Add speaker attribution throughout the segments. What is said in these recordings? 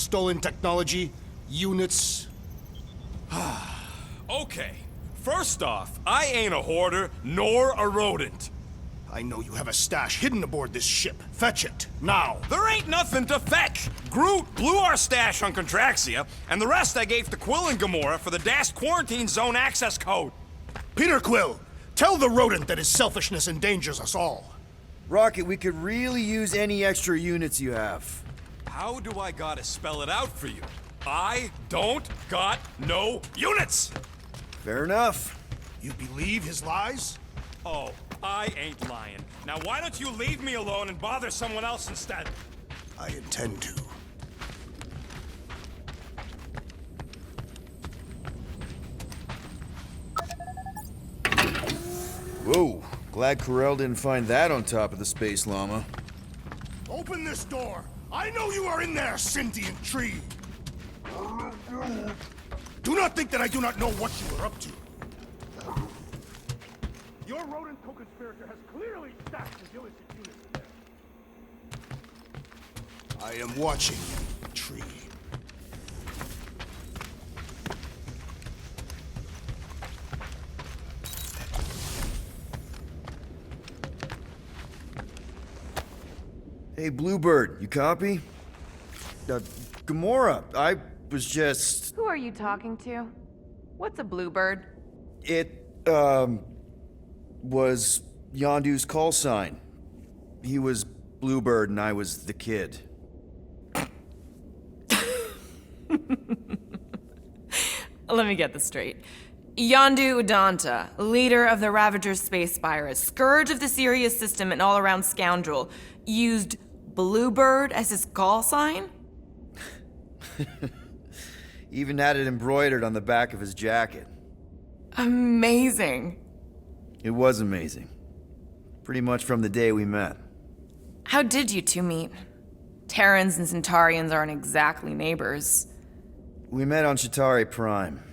Speaker 1: stolen technology, units.
Speaker 2: Okay, first off, I ain't a hoarder nor a rodent.
Speaker 1: I know you have a stash hidden aboard this ship. Fetch it, now.
Speaker 2: There ain't nothing to fetch. Groot blew our stash on Contraxia, and the rest I gave to Quill and Gamora for the DAS quarantine zone access code.
Speaker 1: Peter Quill, tell the rodent that his selfishness endangers us all.
Speaker 3: Rocket, we could really use any extra units you have.
Speaker 2: How do I gotta spell it out for you? I don't got no units!
Speaker 3: Fair enough.
Speaker 1: You believe his lies?
Speaker 2: Oh, I ain't lying. Now why don't you leave me alone and bother someone else instead?
Speaker 1: I intend to.
Speaker 3: Whoa, glad Corel didn't find that on top of the space llama.
Speaker 1: Open this door! I know you are in there, sentient tree! Do not think that I do not know what you are up to. Your rodent co-conspirator has clearly stashed his illicit units there. I am watching you, tree.
Speaker 3: Hey, Bluebird, you copy? Gamora, I was just...
Speaker 4: Who are you talking to? What's a bluebird?
Speaker 3: It, was Yondu's call sign. He was Bluebird and I was the kid.
Speaker 4: Let me get this straight. Yondu Udonta, leader of the Ravagers space virus, scourge of the Sirius system and all-around scoundrel, used Bluebird as his call sign?
Speaker 3: Even had it embroidered on the back of his jacket.
Speaker 4: Amazing.
Speaker 3: It was amazing. Pretty much from the day we met.
Speaker 4: How did you two meet? Terrans and Centaurians aren't exactly neighbors.
Speaker 3: We met on Chitauri Prime,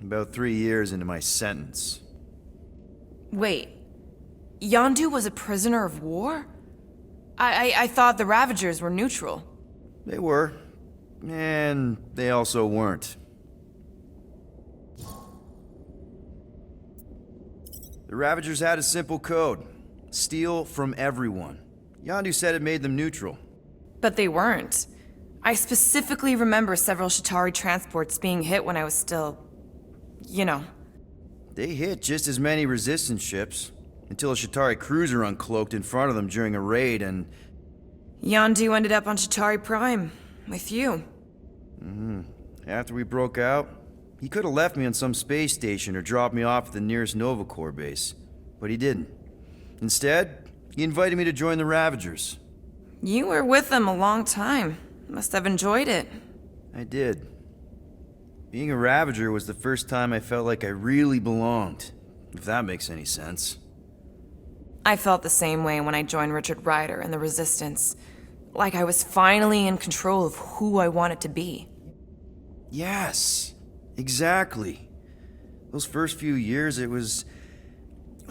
Speaker 3: about 3 years into my sentence.
Speaker 4: Wait, Yondu was a prisoner of war? I thought the Ravagers were neutral.
Speaker 3: They were, and they also weren't. The Ravagers had a simple code. Steal from everyone. Yondu said it made them neutral.
Speaker 4: But they weren't. I specifically remember several Chitauri transports being hit when I was still... you know.
Speaker 3: They hit just as many resistance ships, until a Chitauri cruiser uncloaked in front of them during a raid and...
Speaker 4: Yondu ended up on Chitauri Prime, with you.
Speaker 3: After we broke out, he could have left me on some space station or dropped me off at the nearest Nova Corps base. But he didn't. Instead, he invited me to join the Ravagers.
Speaker 4: You were with them a long time. Must have enjoyed it.
Speaker 3: I did. Being a Ravager was the first time I felt like I really belonged, if that makes any sense.
Speaker 4: I felt the same way when I joined Richard Rider and the Resistance. Like I was finally in control of who I wanted to be.
Speaker 3: Yes, exactly. Those first few years, it was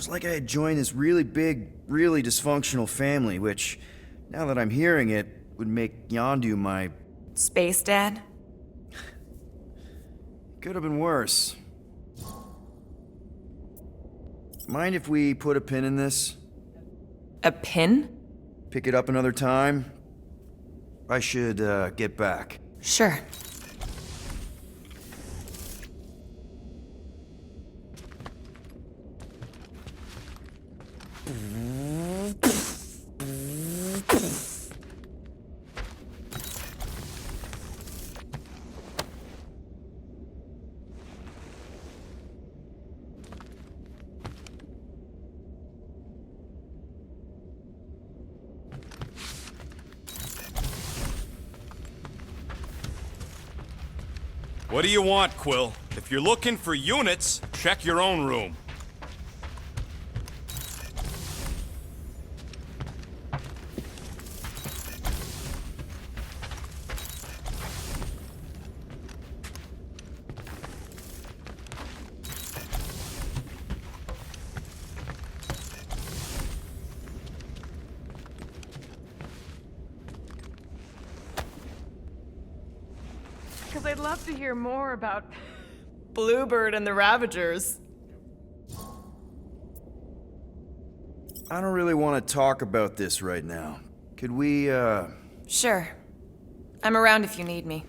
Speaker 3: like I had joined this really big, really dysfunctional family, which, now that I'm hearing it, would make Yondu my...
Speaker 4: Space Dad?
Speaker 3: Could have been worse. Mind if we put a pin in this?
Speaker 4: A pin?
Speaker 3: Pick it up another time? I should, get back.
Speaker 4: Sure.
Speaker 2: What do you want, Quill? If you're looking for units, check your own room.
Speaker 4: because I'd love to hear more about Bluebird and the Ravagers.
Speaker 3: I don't really want to talk about this right now. Could we,
Speaker 4: Sure. I'm around if you need me.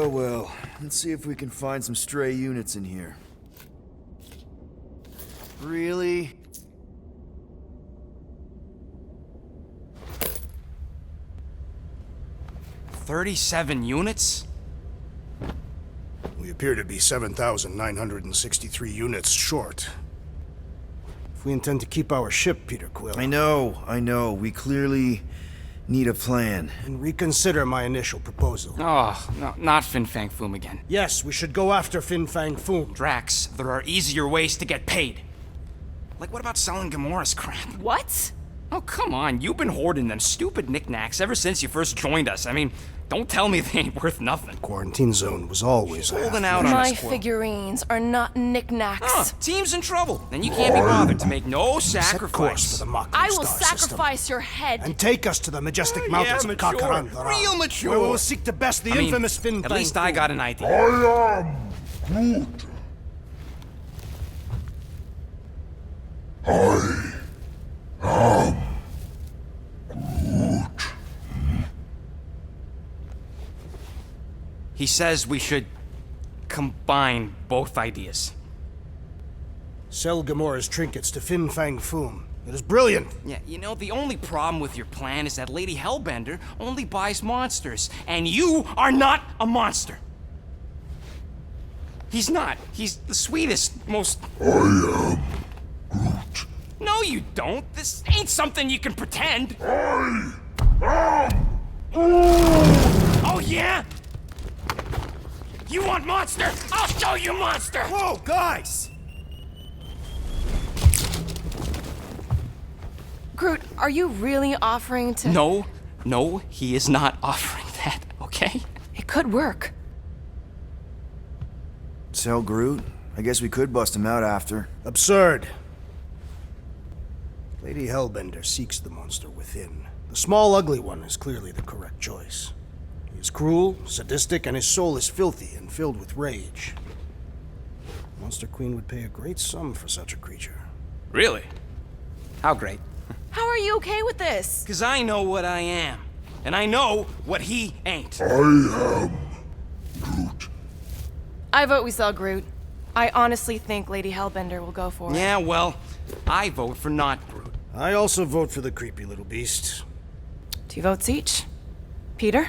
Speaker 3: Well. Let's see if we can find some stray units in here. Really?
Speaker 2: $37 units?
Speaker 1: We appear to be 7,963 units short. If we intend to keep our ship, Peter Quill,
Speaker 3: I know. We clearly need a plan.
Speaker 1: and reconsider my initial proposal.
Speaker 5: Oh, no, not Fin Fang Foom again.
Speaker 1: Yes, we should go after Fin Fang Foom.
Speaker 2: Drax, there are easier ways to get paid. Like, what about selling Gamora's crap?
Speaker 4: What?
Speaker 2: Oh, come on. You've been hoarding them stupid knickknacks ever since you first joined us. I mean, don't tell me they ain't worth nothing.
Speaker 1: Quarantine zone was always a
Speaker 2: Holding
Speaker 1: half-
Speaker 2: out on
Speaker 6: My
Speaker 2: us, Quill.
Speaker 6: figurines are not knickknacks.
Speaker 2: Huh, team's in trouble, and you can't be bothered to make no
Speaker 1: Set course for
Speaker 2: sacrifice.
Speaker 1: the Mockery
Speaker 6: I will
Speaker 1: Star system,
Speaker 6: sacrifice your head.
Speaker 1: and take us to the majestic
Speaker 2: Yeah,
Speaker 1: mountains of
Speaker 2: mature.
Speaker 1: Kakarandara,
Speaker 2: Real mature.
Speaker 1: where we will seek to best the
Speaker 2: I mean,
Speaker 1: infamous Fin
Speaker 2: at
Speaker 1: Fang
Speaker 2: least I
Speaker 1: Foom.
Speaker 2: got an idea. He says we should combine both ideas.
Speaker 1: Sell Gamora's trinkets to Fin Fang Foom. It is brilliant.
Speaker 2: Yeah, you know, the only problem with your plan is that Lady Hellbender only buys monsters, and you are not a monster. He's not. He's the sweetest, most... I am Groot. No, you don't. This ain't something you can pretend. I am Groot. Oh, yeah? You want monster? I'll show you monster!
Speaker 3: Whoa, guys!
Speaker 6: Groot, are you really offering to...
Speaker 2: No, he is not offering that, okay?
Speaker 6: It could work.
Speaker 3: Sell Groot? I guess we could bust him out after.
Speaker 1: Absurd. Lady Hellbender seeks the monster within. The small, ugly one is clearly the correct choice. He is cruel, sadistic, and his soul is filthy and filled with rage. Monster Queen would pay a great sum for such a creature.
Speaker 2: Really? How great?
Speaker 6: How are you okay with this?
Speaker 2: Because I know what I am. And I know what he ain't.
Speaker 6: I vote we sell Groot. I honestly think Lady Hellbender will go for it.
Speaker 2: Yeah, well, I vote for not Groot.
Speaker 1: I also vote for the creepy little beast.
Speaker 6: 2 votes each. Peter?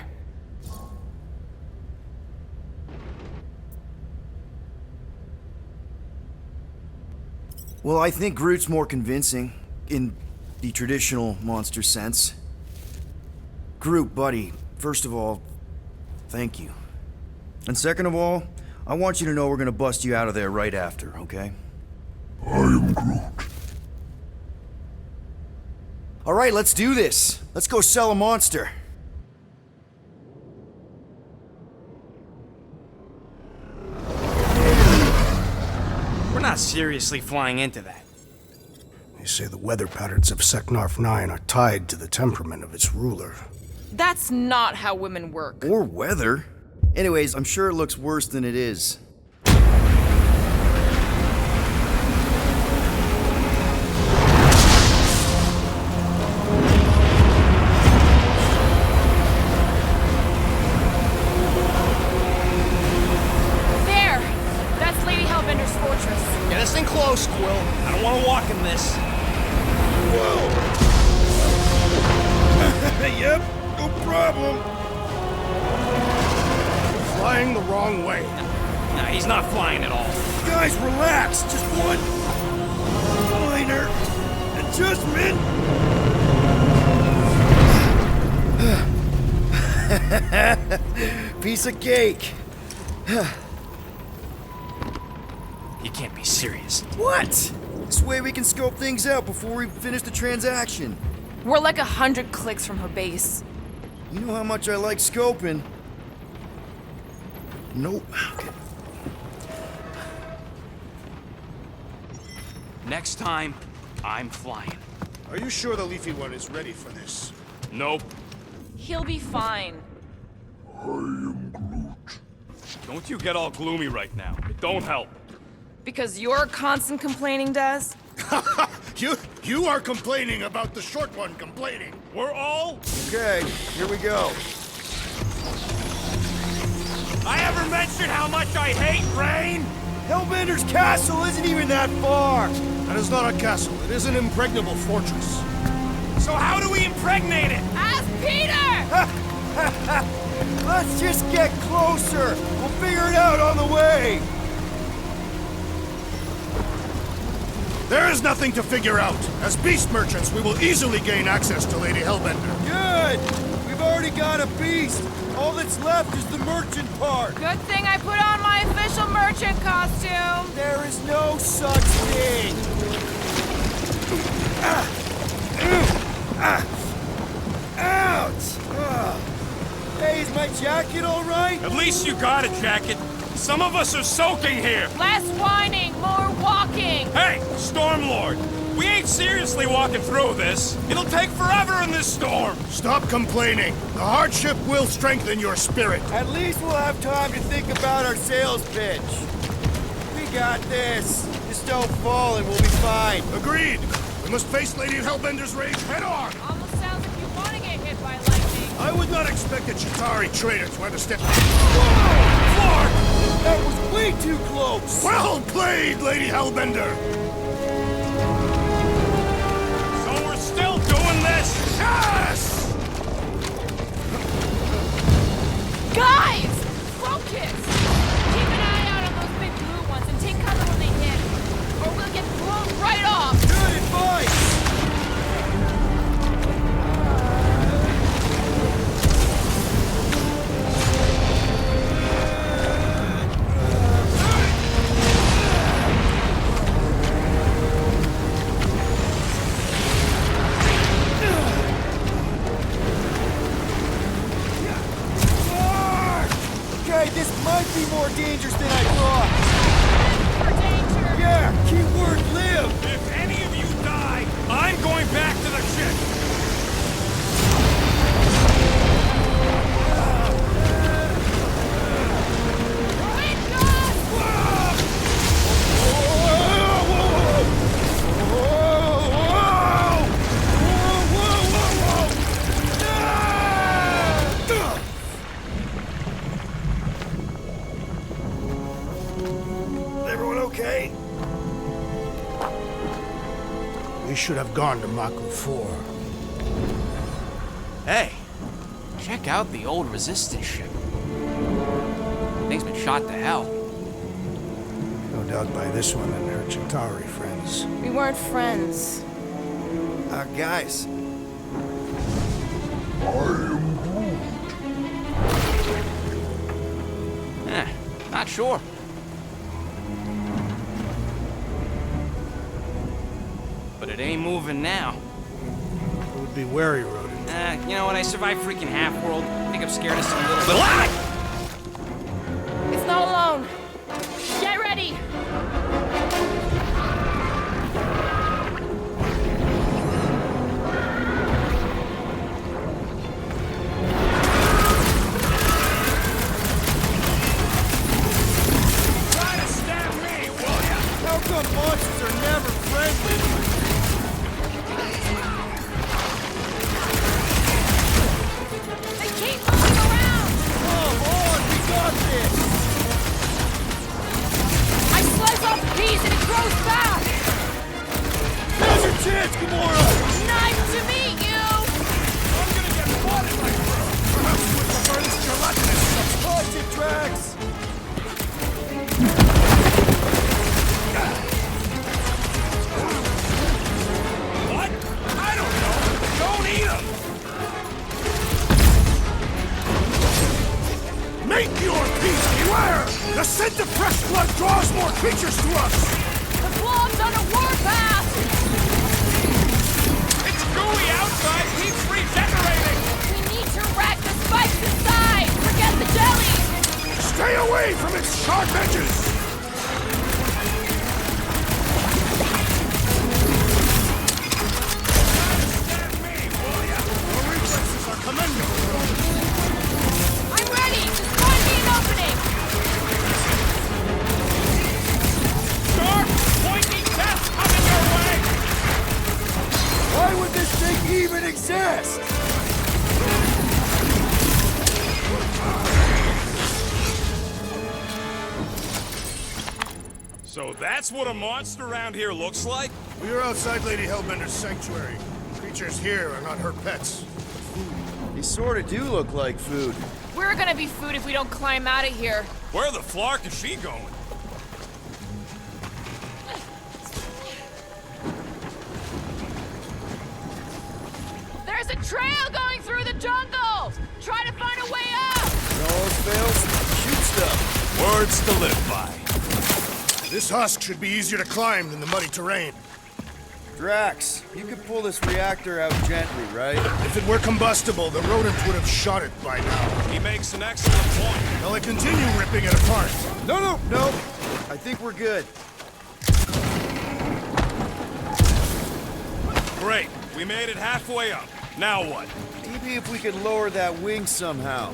Speaker 3: Well, I think Groot's more convincing, in the traditional monster sense. Groot, buddy, first of all, thank you. And second of all, I want you to know we're gonna bust you out of there right after, okay? I am Groot. Alright, let's do this. Let's go sell a monster.
Speaker 2: We're not seriously flying into that.
Speaker 1: They say the weather patterns of Seknarf 9 are tied to the temperament of its ruler.
Speaker 4: That's not how women work.
Speaker 3: Or weather. Anyways, I'm sure it looks worse than it is.
Speaker 6: There! That's Lady Hellbender's fortress.
Speaker 2: Get us in close, Quill. I don't want to walk in this.
Speaker 1: Yep, no problem. You're flying the wrong way.
Speaker 2: Nah, he's not flying at all.
Speaker 3: Guys, relax. Just one minor adjustment. Piece of cake.
Speaker 2: You can't be serious.
Speaker 3: What? This way we can scope things out before we finish the transaction.
Speaker 6: We're like 100 clicks from her base.
Speaker 3: You know how much I like scoping. Nope.
Speaker 2: Next time, I'm flying.
Speaker 1: Are you sure the Leafy One is ready for this?
Speaker 2: Nope.
Speaker 4: He'll be fine.
Speaker 2: Don't you get all gloomy right now. It don't help.
Speaker 4: Because you're constant complaining, Des?
Speaker 1: You are complaining about the short one complaining.
Speaker 2: We're all...
Speaker 3: Okay, here we go.
Speaker 2: I ever mentioned how much I hate rain?
Speaker 3: Hellbender's castle isn't even that far.
Speaker 1: That is not a castle. It is an impregnable fortress.
Speaker 2: So how do we impregnate it?
Speaker 4: Ask Peter!
Speaker 3: Let's just get closer. We'll figure it out on the way.
Speaker 1: There is nothing to figure out. As beast merchants, we will easily gain access to Lady Hellbender.
Speaker 3: Good. We've already got a beast. All that's left is the merchant part.
Speaker 4: Good thing I put on my official merchant costume.
Speaker 3: There is no such thing. Ouch! Hey, is my jacket all right?
Speaker 2: At least you got a jacket. Some of us are soaking here.
Speaker 4: Less whining, more walking.
Speaker 2: Hey, Stormlord! We ain't seriously walking through this. It'll take forever in this storm.
Speaker 1: Stop complaining. The hardship will strengthen your spirit.
Speaker 3: At least we'll have time to think about our sales pitch. We got this. Just don't fall and we'll be fine.
Speaker 1: Agreed. We must face Lady Hellbender's rage head on.
Speaker 4: Almost sounds like you want to get hit by lightning.
Speaker 1: I would not expect a Chitauri traitor to understand.
Speaker 2: Lord!
Speaker 3: That was way too close.
Speaker 1: Well played, Lady Hellbender.
Speaker 2: So we're still doing this?
Speaker 1: Yes!
Speaker 4: Guys! Focus! Keep an eye out on those big blue ones and take cover when they hit. Or we'll get blown right off.
Speaker 3: Good advice. Okay, this might be more dangerous than I thought.
Speaker 4: For danger.
Speaker 3: Yeah, keyword live.
Speaker 2: If any of you die, I'm going back to the ship.
Speaker 4: Wind gust!
Speaker 3: Everyone okay?
Speaker 1: We should have gone to Maku 4.
Speaker 5: Hey, check out the old Resistance ship. Thing's been shot to hell.
Speaker 1: No doubt by this one and her Chitauri friends.
Speaker 6: We weren't friends.
Speaker 3: Guys.
Speaker 5: Not sure. But it ain't moving now.
Speaker 1: It would be wary, Rodin.
Speaker 5: You know what? I survived freaking Half-World. I think I'm scared of some little... Ah!
Speaker 6: It's not alone. Get ready.
Speaker 3: monsters are never friendly.
Speaker 6: They keep moving around!
Speaker 3: Come on, we got this!
Speaker 6: I slice off a piece and it grows back!
Speaker 3: Now's your chance, Gamora!
Speaker 6: Nice to meet you!
Speaker 2: I'm gonna get caught in my throat. Perhaps you would prefer this gelatinous.
Speaker 3: Punch it, Drax!
Speaker 2: What? I don't know. Don't eat them. Make your peace, beware! The scent of fresh blood draws more creatures to us!
Speaker 6: The blob's on a warpath!
Speaker 2: It's gooey outside, keeps regenerating!
Speaker 6: We need to wreck the spikes inside! Forget the jelly!
Speaker 2: Stay away from its sharp edges! Understand me, will ya? Your reflexes are commendable.
Speaker 6: I'm ready! Just find me an opening!
Speaker 2: Sharp, pointy tests coming your way!
Speaker 3: Why would this thing even exist?
Speaker 2: So that's what a monster around here looks like?
Speaker 7: We are outside Lady Hellbender's sanctuary. Creatures here are not her pets.
Speaker 3: They sort of do look like food.
Speaker 6: We're gonna be food if we don't climb out of here.
Speaker 2: Where the flark is she going?
Speaker 6: There's a trail going through the jungle! Try to find a way up!
Speaker 3: When all else fails, shoot stuff.
Speaker 2: Words to live by.
Speaker 7: This husk should be easier to climb than the muddy terrain.
Speaker 3: Drax, you could pull this reactor out gently, right?
Speaker 7: If it were combustible, the rodent would have shot it by now.
Speaker 2: He makes an excellent point.
Speaker 7: Will it continue ripping it apart?
Speaker 3: No. I think we're good.
Speaker 2: Great. We made it halfway up. Now what?
Speaker 3: Maybe if we could lower that wing somehow.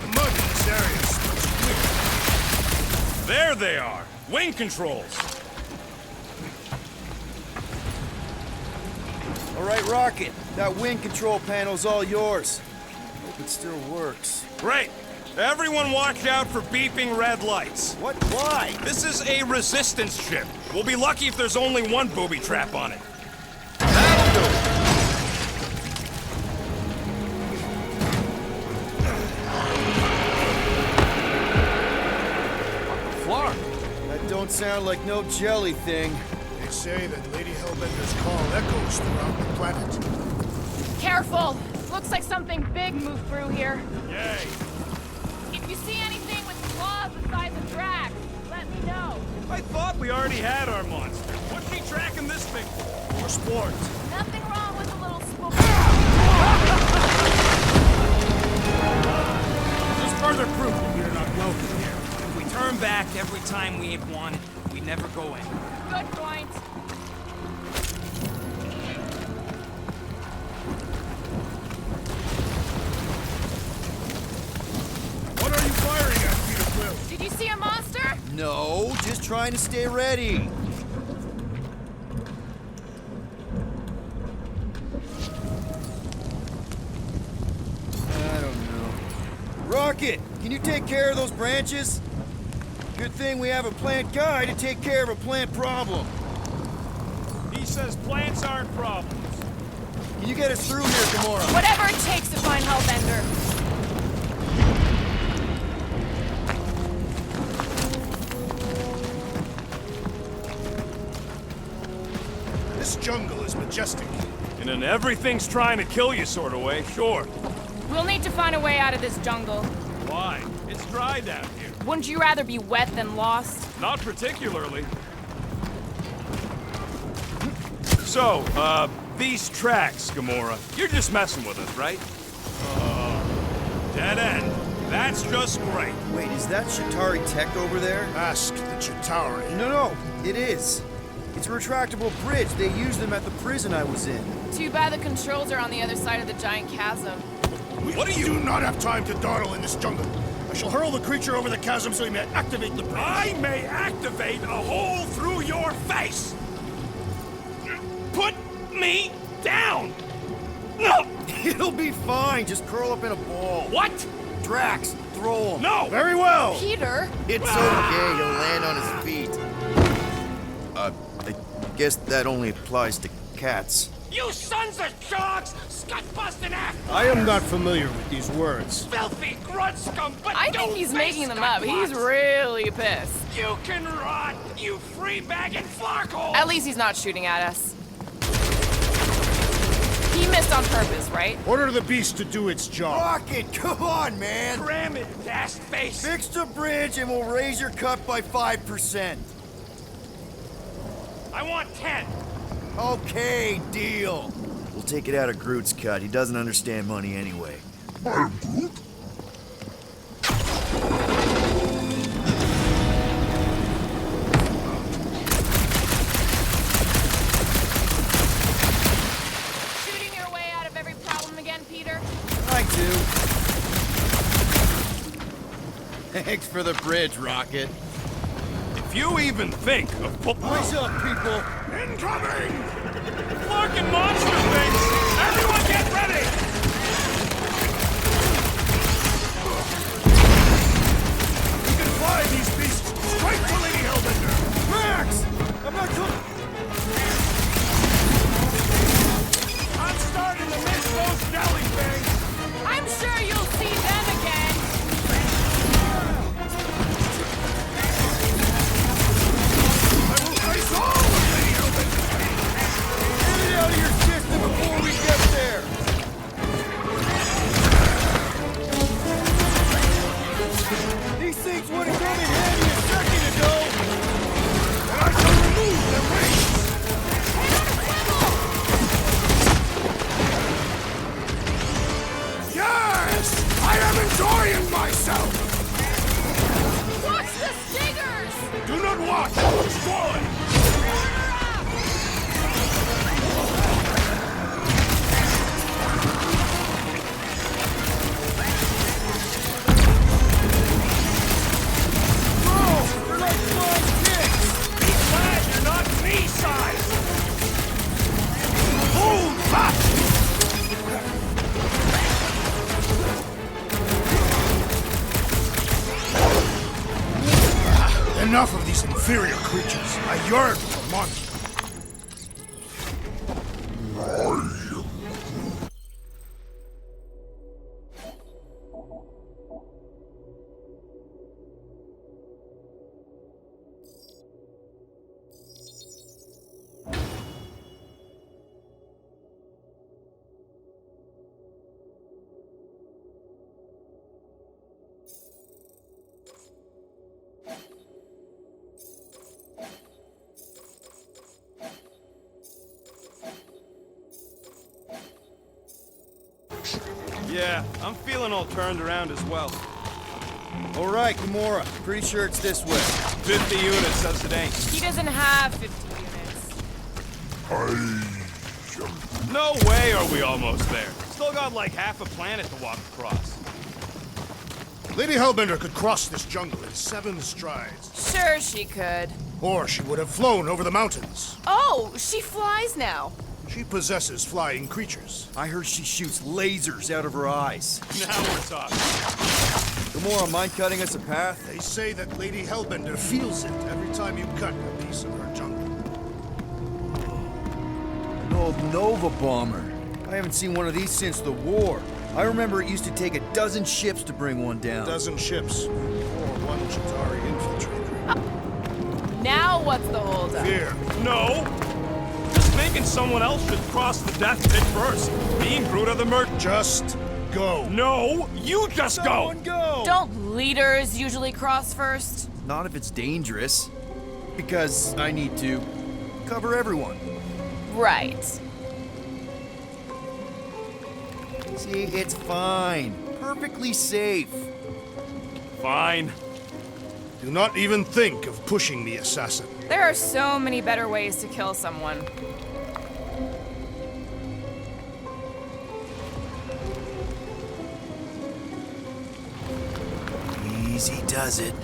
Speaker 7: The mud in this area smells weird.
Speaker 2: There they are. Wing controls.
Speaker 3: All right, Rocket. That wing control panel's all yours. Hope it still works.
Speaker 2: Great. Everyone watch out for beeping red lights.
Speaker 3: What? Why?
Speaker 2: This is a resistance ship. We'll be lucky if there's only one booby trap on it.
Speaker 3: That'll do.
Speaker 5: Flark.
Speaker 3: That don't sound like no jelly thing.
Speaker 7: They say that Lady Hellbender's call echoes throughout the planet.
Speaker 6: Careful! Looks like something big moved through here.
Speaker 2: Yay.
Speaker 6: If you see anything with claws the size of Drax, let me know.
Speaker 2: I thought we already had our monster. What's she tracking this thing for? For sport.
Speaker 6: Nothing wrong with a little spook.
Speaker 2: Just further proof that we're not welcome here. If we turn back every time we ain't wanted, we never go in.
Speaker 6: Good point.
Speaker 7: What are you firing at, Peter Quill?
Speaker 6: Did you see a monster?
Speaker 3: No, just trying to stay ready. I don't know. Rocket, can you take care of those branches? Good thing we have a plant guy to take care of a plant problem.
Speaker 2: He says plants aren't problems.
Speaker 3: Can you get us through here, Gamora?
Speaker 6: Whatever it takes to find Hellbender.
Speaker 7: This jungle is majestic.
Speaker 2: In an everything's trying to kill you sort of way, sure.
Speaker 6: We'll need to find a way out of this jungle.
Speaker 2: Why? It's dry down here.
Speaker 6: Wouldn't you rather be wet than lost?
Speaker 2: Not particularly. So, these tracks, Gamora, you're just messing with us, right? Dead end. That's just great.
Speaker 3: Wait, is that Shatari Tech over there?
Speaker 7: Ask the Chitauri.
Speaker 3: No, it is. It's a retractable bridge. They used them at the prison I was in.
Speaker 6: Too bad the controls are on the other side of the giant chasm.
Speaker 7: What do you do not have time to dawdle in this jungle? I shall hurl the creature over the chasm so he may activate the bridge.
Speaker 2: I may activate a hole through your face! Put me down! No!
Speaker 3: It'll be fine. Just curl up in a ball.
Speaker 2: What?
Speaker 3: Drax, throw him.
Speaker 2: No!
Speaker 7: Very well!
Speaker 6: Peter!
Speaker 3: It's okay. He'll land on his feet. I guess that only applies to cats.
Speaker 2: You sons of dogs! Scut-busting ass!
Speaker 1: I am not familiar with these words.
Speaker 2: Filthy grunt scum, but
Speaker 6: I think
Speaker 2: don't
Speaker 6: he's
Speaker 2: face
Speaker 6: making them up. He's
Speaker 2: scut-butts.
Speaker 6: really pissed.
Speaker 2: You can rot, you free-bagging flarkhole!
Speaker 6: At least he's not shooting at us. He missed on purpose, right?
Speaker 1: Order the beast to do its job.
Speaker 3: Rocket, come on, man.
Speaker 2: Cram it, ass face!
Speaker 3: Fix the bridge and we'll raise your cut by 5%.
Speaker 2: I want 10!
Speaker 3: Okay, deal. We'll take it out of Groot's cut. He doesn't understand money anyway.
Speaker 6: Shooting your way out of every problem again, Peter?
Speaker 3: I do. Thanks for the bridge, Rocket.
Speaker 2: If you even think of
Speaker 3: What's up, people?
Speaker 2: incoming! Flarkin' monster things! Everyone get ready!
Speaker 7: You can fly these beasts straight to Lady Hellbender!
Speaker 3: Max! I'm not coming.
Speaker 2: I'm starting to miss those jelly things!
Speaker 6: I'm sure you'll see them again.
Speaker 7: I will face all of Lady Hellbender!
Speaker 3: Get it out of your system before we get there. These things would have come in handy a second ago.
Speaker 7: And I shall remove their wings! Yes! I am enjoying myself!
Speaker 6: Watch the stingers!
Speaker 7: Do not watch! Destroy!
Speaker 3: They're like flying pigs.
Speaker 2: Be glad you're not me-sized!
Speaker 7: Hold back! Enough of these inferior creatures. I yearn for monsters.
Speaker 2: Yeah, I'm feeling all turned around as well.
Speaker 3: All right, Gamora. Pretty sure it's this way.
Speaker 2: 50 units says it ain't.
Speaker 6: He doesn't have 50 units.
Speaker 2: No way are we almost there. Still got like half a planet to walk across.
Speaker 7: Lady Hellbender could cross this jungle in 7 strides.
Speaker 6: Sure she could.
Speaker 7: Or she would have flown over the mountains.
Speaker 6: Oh, she flies now.
Speaker 7: She possesses flying creatures.
Speaker 3: I heard she shoots lasers out of her eyes.
Speaker 2: Now we're talking.
Speaker 3: Gamora, mind cutting us a path?
Speaker 7: They say that Lady Hellbender feels it every time you cut a piece of her jungle.
Speaker 3: An old Nova bomber. I haven't seen one of these since the war. I remember it used to take 12 ships to bring one down.
Speaker 7: 12 ships, or 1 Chitauri infiltrator.
Speaker 6: Now what's the holdup?
Speaker 7: Fear.
Speaker 2: No! Just thinking someone else should cross the death pit first. Me and Groot are the merc.
Speaker 7: Just go.
Speaker 2: No! You just go!
Speaker 3: Someone go!
Speaker 6: Don't leaders usually cross first?
Speaker 3: Not if it's dangerous. Because I need to cover everyone.
Speaker 6: Right.
Speaker 3: See, it's fine. Perfectly safe.
Speaker 2: Fine.
Speaker 7: Do not even think of pushing me, assassin.
Speaker 6: There are so many better ways to kill someone.
Speaker 3: Easy does it.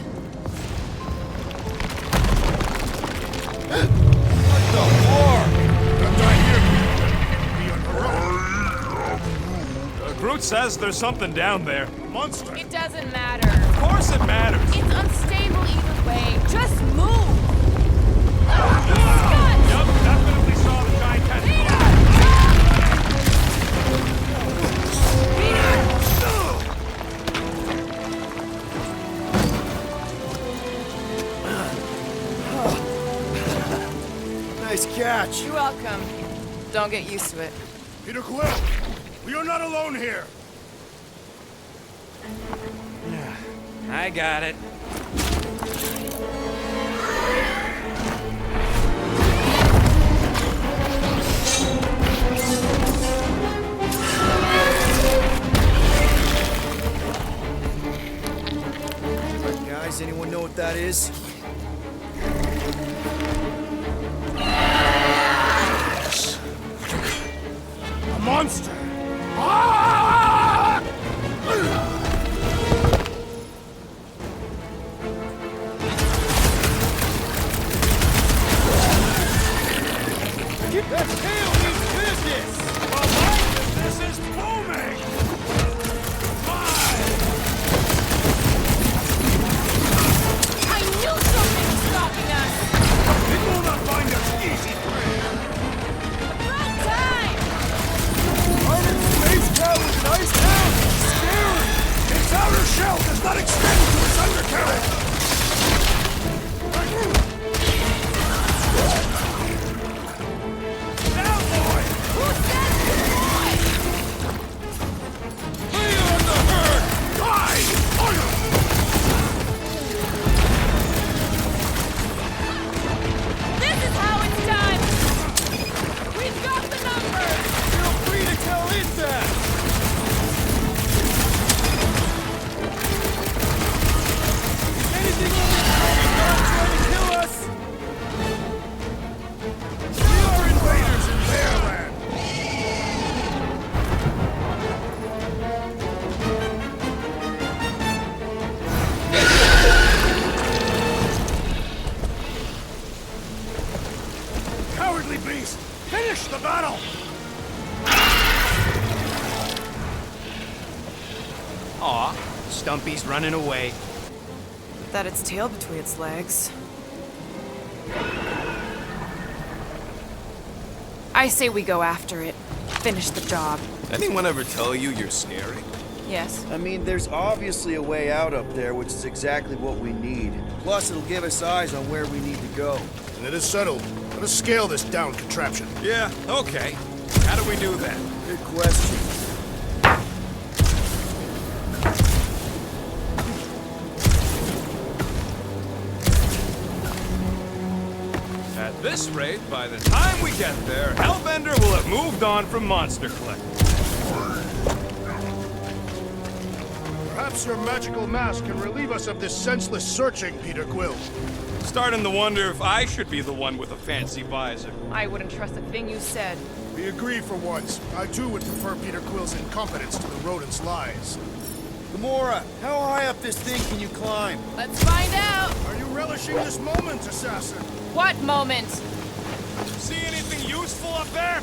Speaker 8: Groot says there's something down there.
Speaker 7: Monster!
Speaker 6: It doesn't matter.
Speaker 8: Of course it matters.
Speaker 6: It's unstable either way. Just move!
Speaker 8: Yup, definitely saw the giant tentacle.
Speaker 3: Nice catch.
Speaker 6: You're welcome. Don't get used to it.
Speaker 7: Peter Quill! We are not alone here!
Speaker 2: I got it.
Speaker 3: Guys, anyone know what that is?
Speaker 7: A monster! Ah!
Speaker 3: That tail means business!
Speaker 8: Well, my business is booming.
Speaker 6: I knew something was stopping us!
Speaker 7: It will not find us easy prey!
Speaker 6: Wrong time!
Speaker 7: I'm in space cow with an ice town! Scary! Its outer shell does not extend to its undercarriage!
Speaker 8: Now, boy.
Speaker 6: Who said boy?
Speaker 7: Lay on the herd! Die! Honor!
Speaker 6: This is how it's done! We've got the numbers!
Speaker 3: Feel free to tell it that! Anything only trying to kill us!
Speaker 7: We are invaders in their land! Cowardly beast! Finish the battle!
Speaker 2: Aw, Stumpy's running away.
Speaker 6: That its tail between its legs. I say we go after it. Finish the job.
Speaker 9: Anyone ever tell you you're scary?
Speaker 6: Yes.
Speaker 3: I mean, there's obviously a way out up there, which is exactly what we need. Plus, it'll give us eyes on where we need to go.
Speaker 7: And it is settled. Let us scale this down contraption.
Speaker 8: Yeah, okay. How do we do that?
Speaker 3: Good question.
Speaker 8: At this rate, by the time we get there, Hellbender will have moved on from Monster Collector.
Speaker 7: Perhaps your magical mask can relieve us of this senseless searching, Peter Quill.
Speaker 8: Starting to wonder if I should be the one with a fancy visor.
Speaker 6: I wouldn't trust a thing you said.
Speaker 7: We agree for once. I too would prefer Peter Quill's incompetence to the rodent's lies.
Speaker 3: Gamora, how high up this thing can you climb?
Speaker 6: Let's find out!
Speaker 7: Are you relishing this moment, assassin?
Speaker 6: What moment?
Speaker 8: See anything useful up there?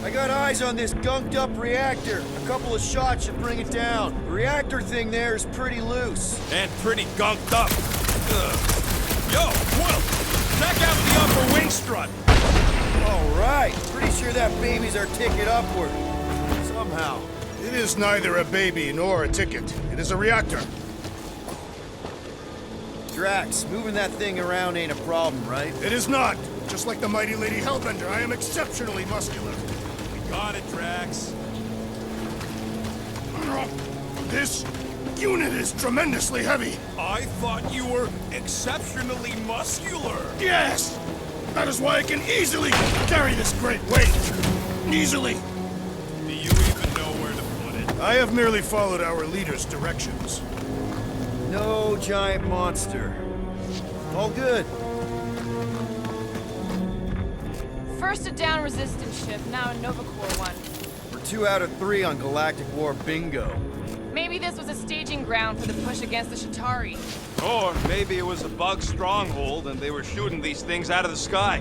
Speaker 3: I got eyes on this gunked up reactor. A couple of shots should bring it down. The reactor thing there is pretty loose.
Speaker 8: And pretty gunked up. Ugh. Yo, Quill, check out the upper wing strut.
Speaker 3: All right. Pretty sure that baby's our ticket upward. Somehow.
Speaker 7: It is neither a baby nor a ticket. It is a reactor.
Speaker 3: Drax, moving that thing around ain't a problem, right?
Speaker 7: It is not. Just like the mighty Lady Hellbender, I am exceptionally muscular.
Speaker 8: Got it, Drax.
Speaker 7: This unit is tremendously heavy.
Speaker 8: I thought you were exceptionally muscular.
Speaker 7: Yes! That is why I can easily carry this great weight. Easily.
Speaker 8: Do you even know where to put it?
Speaker 7: I have merely followed our leader's directions.
Speaker 3: No giant monster. All good.
Speaker 6: First a down resistance ship, now a Nova Corps one.
Speaker 3: We're 2 out of 3 on Galactic War bingo.
Speaker 6: Maybe this was a staging ground for the push against the Shatari.
Speaker 8: Or maybe it was a bug stronghold and they were shooting these things out of the sky.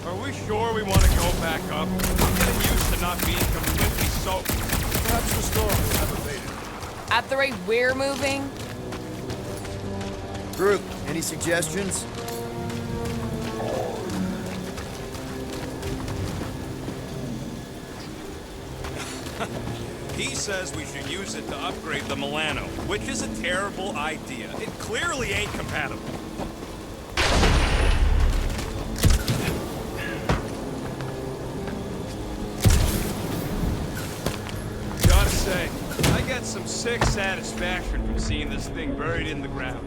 Speaker 8: Are we sure we want to go back up? I'm getting used to not being completely soaked.
Speaker 7: Perhaps the storm will have abated.
Speaker 6: At the rate we're moving,
Speaker 3: Group, any suggestions?
Speaker 8: He says we should use it to upgrade the Milano, which is a terrible idea. It clearly ain't compatible. Gotta say, I get some sick satisfaction from seeing this thing buried in the ground.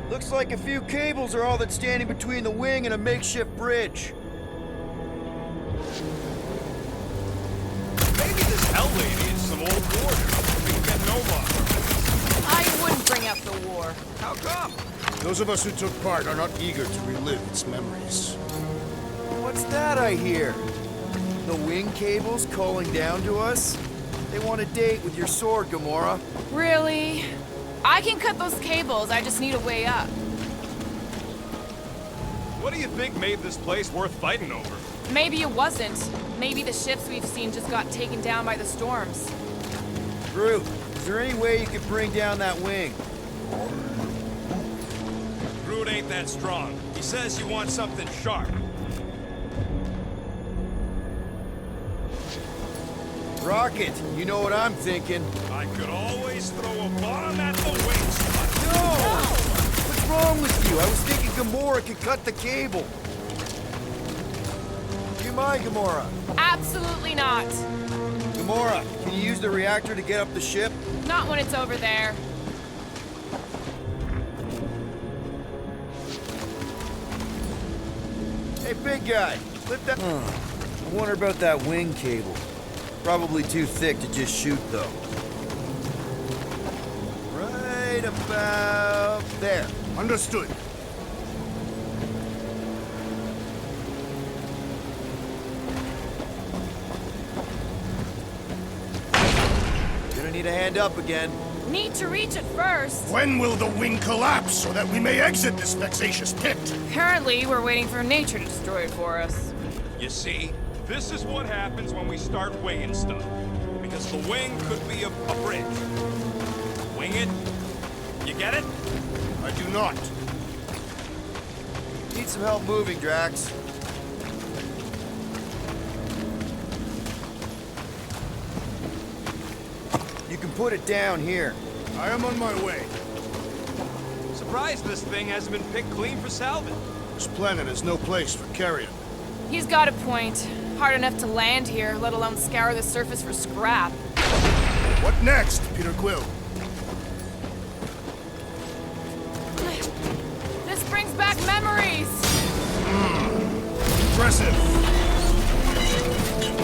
Speaker 3: Looks like a few cables are all that's standing between the wing and a makeshift bridge.
Speaker 8: Maybe this Hell Lady is some old warrior. We can get Nova.
Speaker 6: I wouldn't bring up the war.
Speaker 8: How come?
Speaker 1: Those of us who took part are not eager to relive its memories.
Speaker 3: What's that I hear? The wing cables calling down to us? They want a date with your sword, Gamora.
Speaker 6: Really? I can cut those cables, I just need a way up.
Speaker 8: What do you think made this place worth fighting over?
Speaker 6: Maybe it wasn't. Maybe the ships we've seen just got taken down by the storms.
Speaker 3: Groot, is there any way you could bring down that wing?
Speaker 8: Groot ain't that strong. He says you want something sharp.
Speaker 3: Rocket, you know what I'm thinking.
Speaker 8: I could always throw a bomb at the wing spot.
Speaker 3: No! What's wrong with you? I was thinking Gamora could cut the cable. Do you mind, Gamora?
Speaker 6: Absolutely not.
Speaker 3: Gamora, can you use the reactor to get up the ship?
Speaker 6: Not when it's over there.
Speaker 3: Hey, big guy, lift that... I wonder about that wing cable. Probably too thick to just shoot, though. Right about there.
Speaker 1: Understood.
Speaker 3: Gonna need a hand up again.
Speaker 6: Need to reach it first.
Speaker 1: When will the wing collapse so that we may exit this vexatious pit?
Speaker 6: Currently, we're waiting for nature to destroy it for us.
Speaker 8: You see, this is what happens when we start winging stuff. Because the wing could be a bridge. Wing it. You get it?
Speaker 1: I do not.
Speaker 3: Need some help moving, Drax. You can put it down here.
Speaker 1: I am on my way.
Speaker 8: Surprised this thing hasn't been picked clean for salvage.
Speaker 1: This planet is no place for carrion.
Speaker 6: He's got a point. Hard enough to land here, let alone scour the surface for scrap.
Speaker 1: What next, Peter Quill?
Speaker 6: This brings back memories!
Speaker 1: Impressive.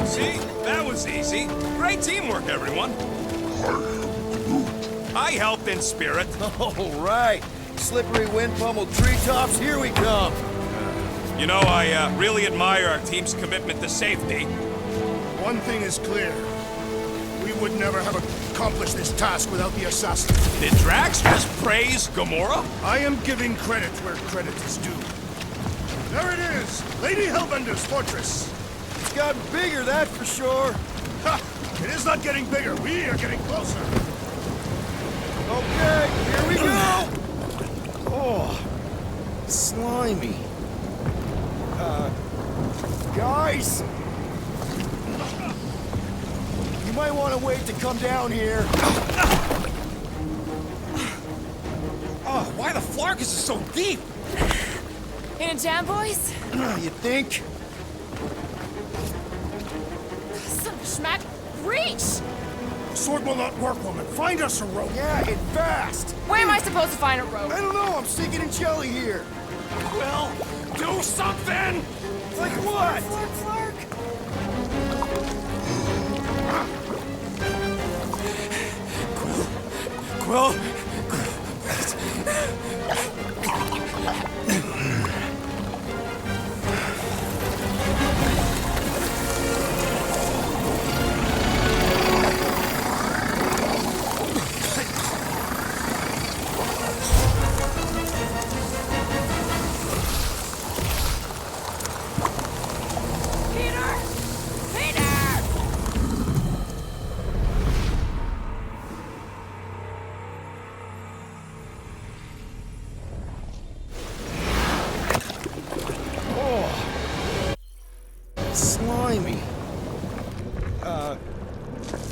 Speaker 8: See? That was easy. Great teamwork, everyone. I helped in spirit.
Speaker 3: All right. Slippery wind pummeled treetops, here we come.
Speaker 8: You know, I really admire our team's commitment to safety.
Speaker 1: One thing is clear. We would never have accomplished this task without the assassin.
Speaker 8: Did Drax just praise Gamora?
Speaker 1: I am giving credit where credit is due. There it is! Lady Hellbender's fortress!
Speaker 3: It's gotten bigger, that's for sure.
Speaker 1: Ha! It is not getting bigger, we are getting closer!
Speaker 3: Okay, here we go! Oh, slimy. Guys! You might want to wait to come down here.
Speaker 2: Oh, why the Flarkus is so deep?
Speaker 6: In a jam, boys?
Speaker 3: You think?
Speaker 6: Some schmack. Reach!
Speaker 7: Sword will not work, woman. Find us a rope. Yeah, and fast.
Speaker 6: Where am I supposed to find a rope?
Speaker 7: I don't know. I'm sinking in jelly here.
Speaker 2: Quill, do something!
Speaker 7: Like what?
Speaker 2: Quill,
Speaker 7: Slimy.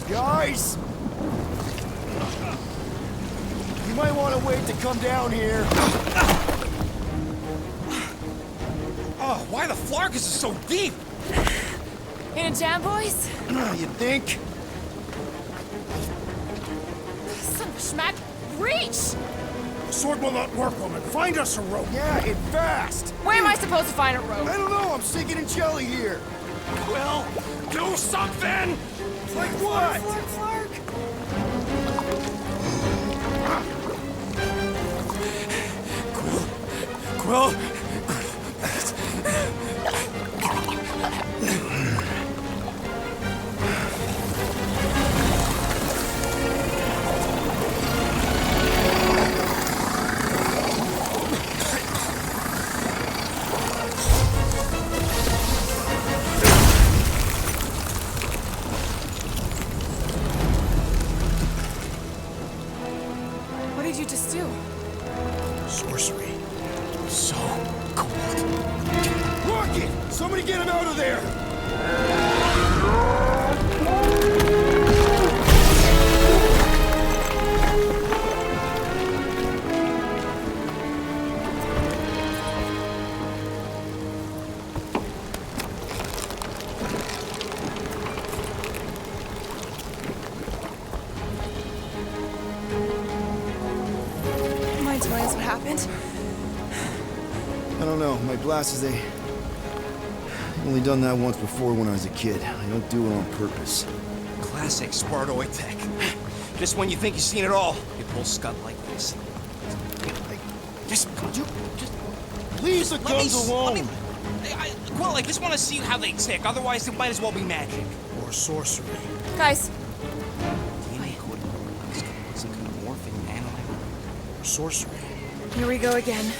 Speaker 7: Guys! You might want to wait to come down here.
Speaker 2: oh, why the Flarkus is so deep?
Speaker 6: In a jam, boys?
Speaker 7: You think?
Speaker 6: Son of a schmack. Reach!
Speaker 7: Sword will not work, woman. Find us a rope. Yeah, and fast.
Speaker 6: Where am I supposed to find a rope?
Speaker 7: I don't know. I'm sinking in jelly here.
Speaker 2: Quill, do something!
Speaker 7: Like what?
Speaker 2: Quill,
Speaker 6: What did you just do?
Speaker 1: Sorcery.
Speaker 2: so cold.
Speaker 7: Rocket! Somebody get him out of there!
Speaker 6: Mind telling us what happened?
Speaker 3: I don't know. My glasses, they... Only done that once before when I was a kid. I don't do it on purpose.
Speaker 2: Classic Spartoid tech. Just when you think you've seen it all, you pull scut like this. Just,
Speaker 7: Leave the
Speaker 2: let me,
Speaker 7: guns alone!
Speaker 2: Quill, I just want to see how they tick. Otherwise, it might as well be magic.
Speaker 1: Or sorcery.
Speaker 6: Guys,
Speaker 2: DNA code. Some kind of morphing animal.
Speaker 1: Or sorcery.
Speaker 6: here we go again.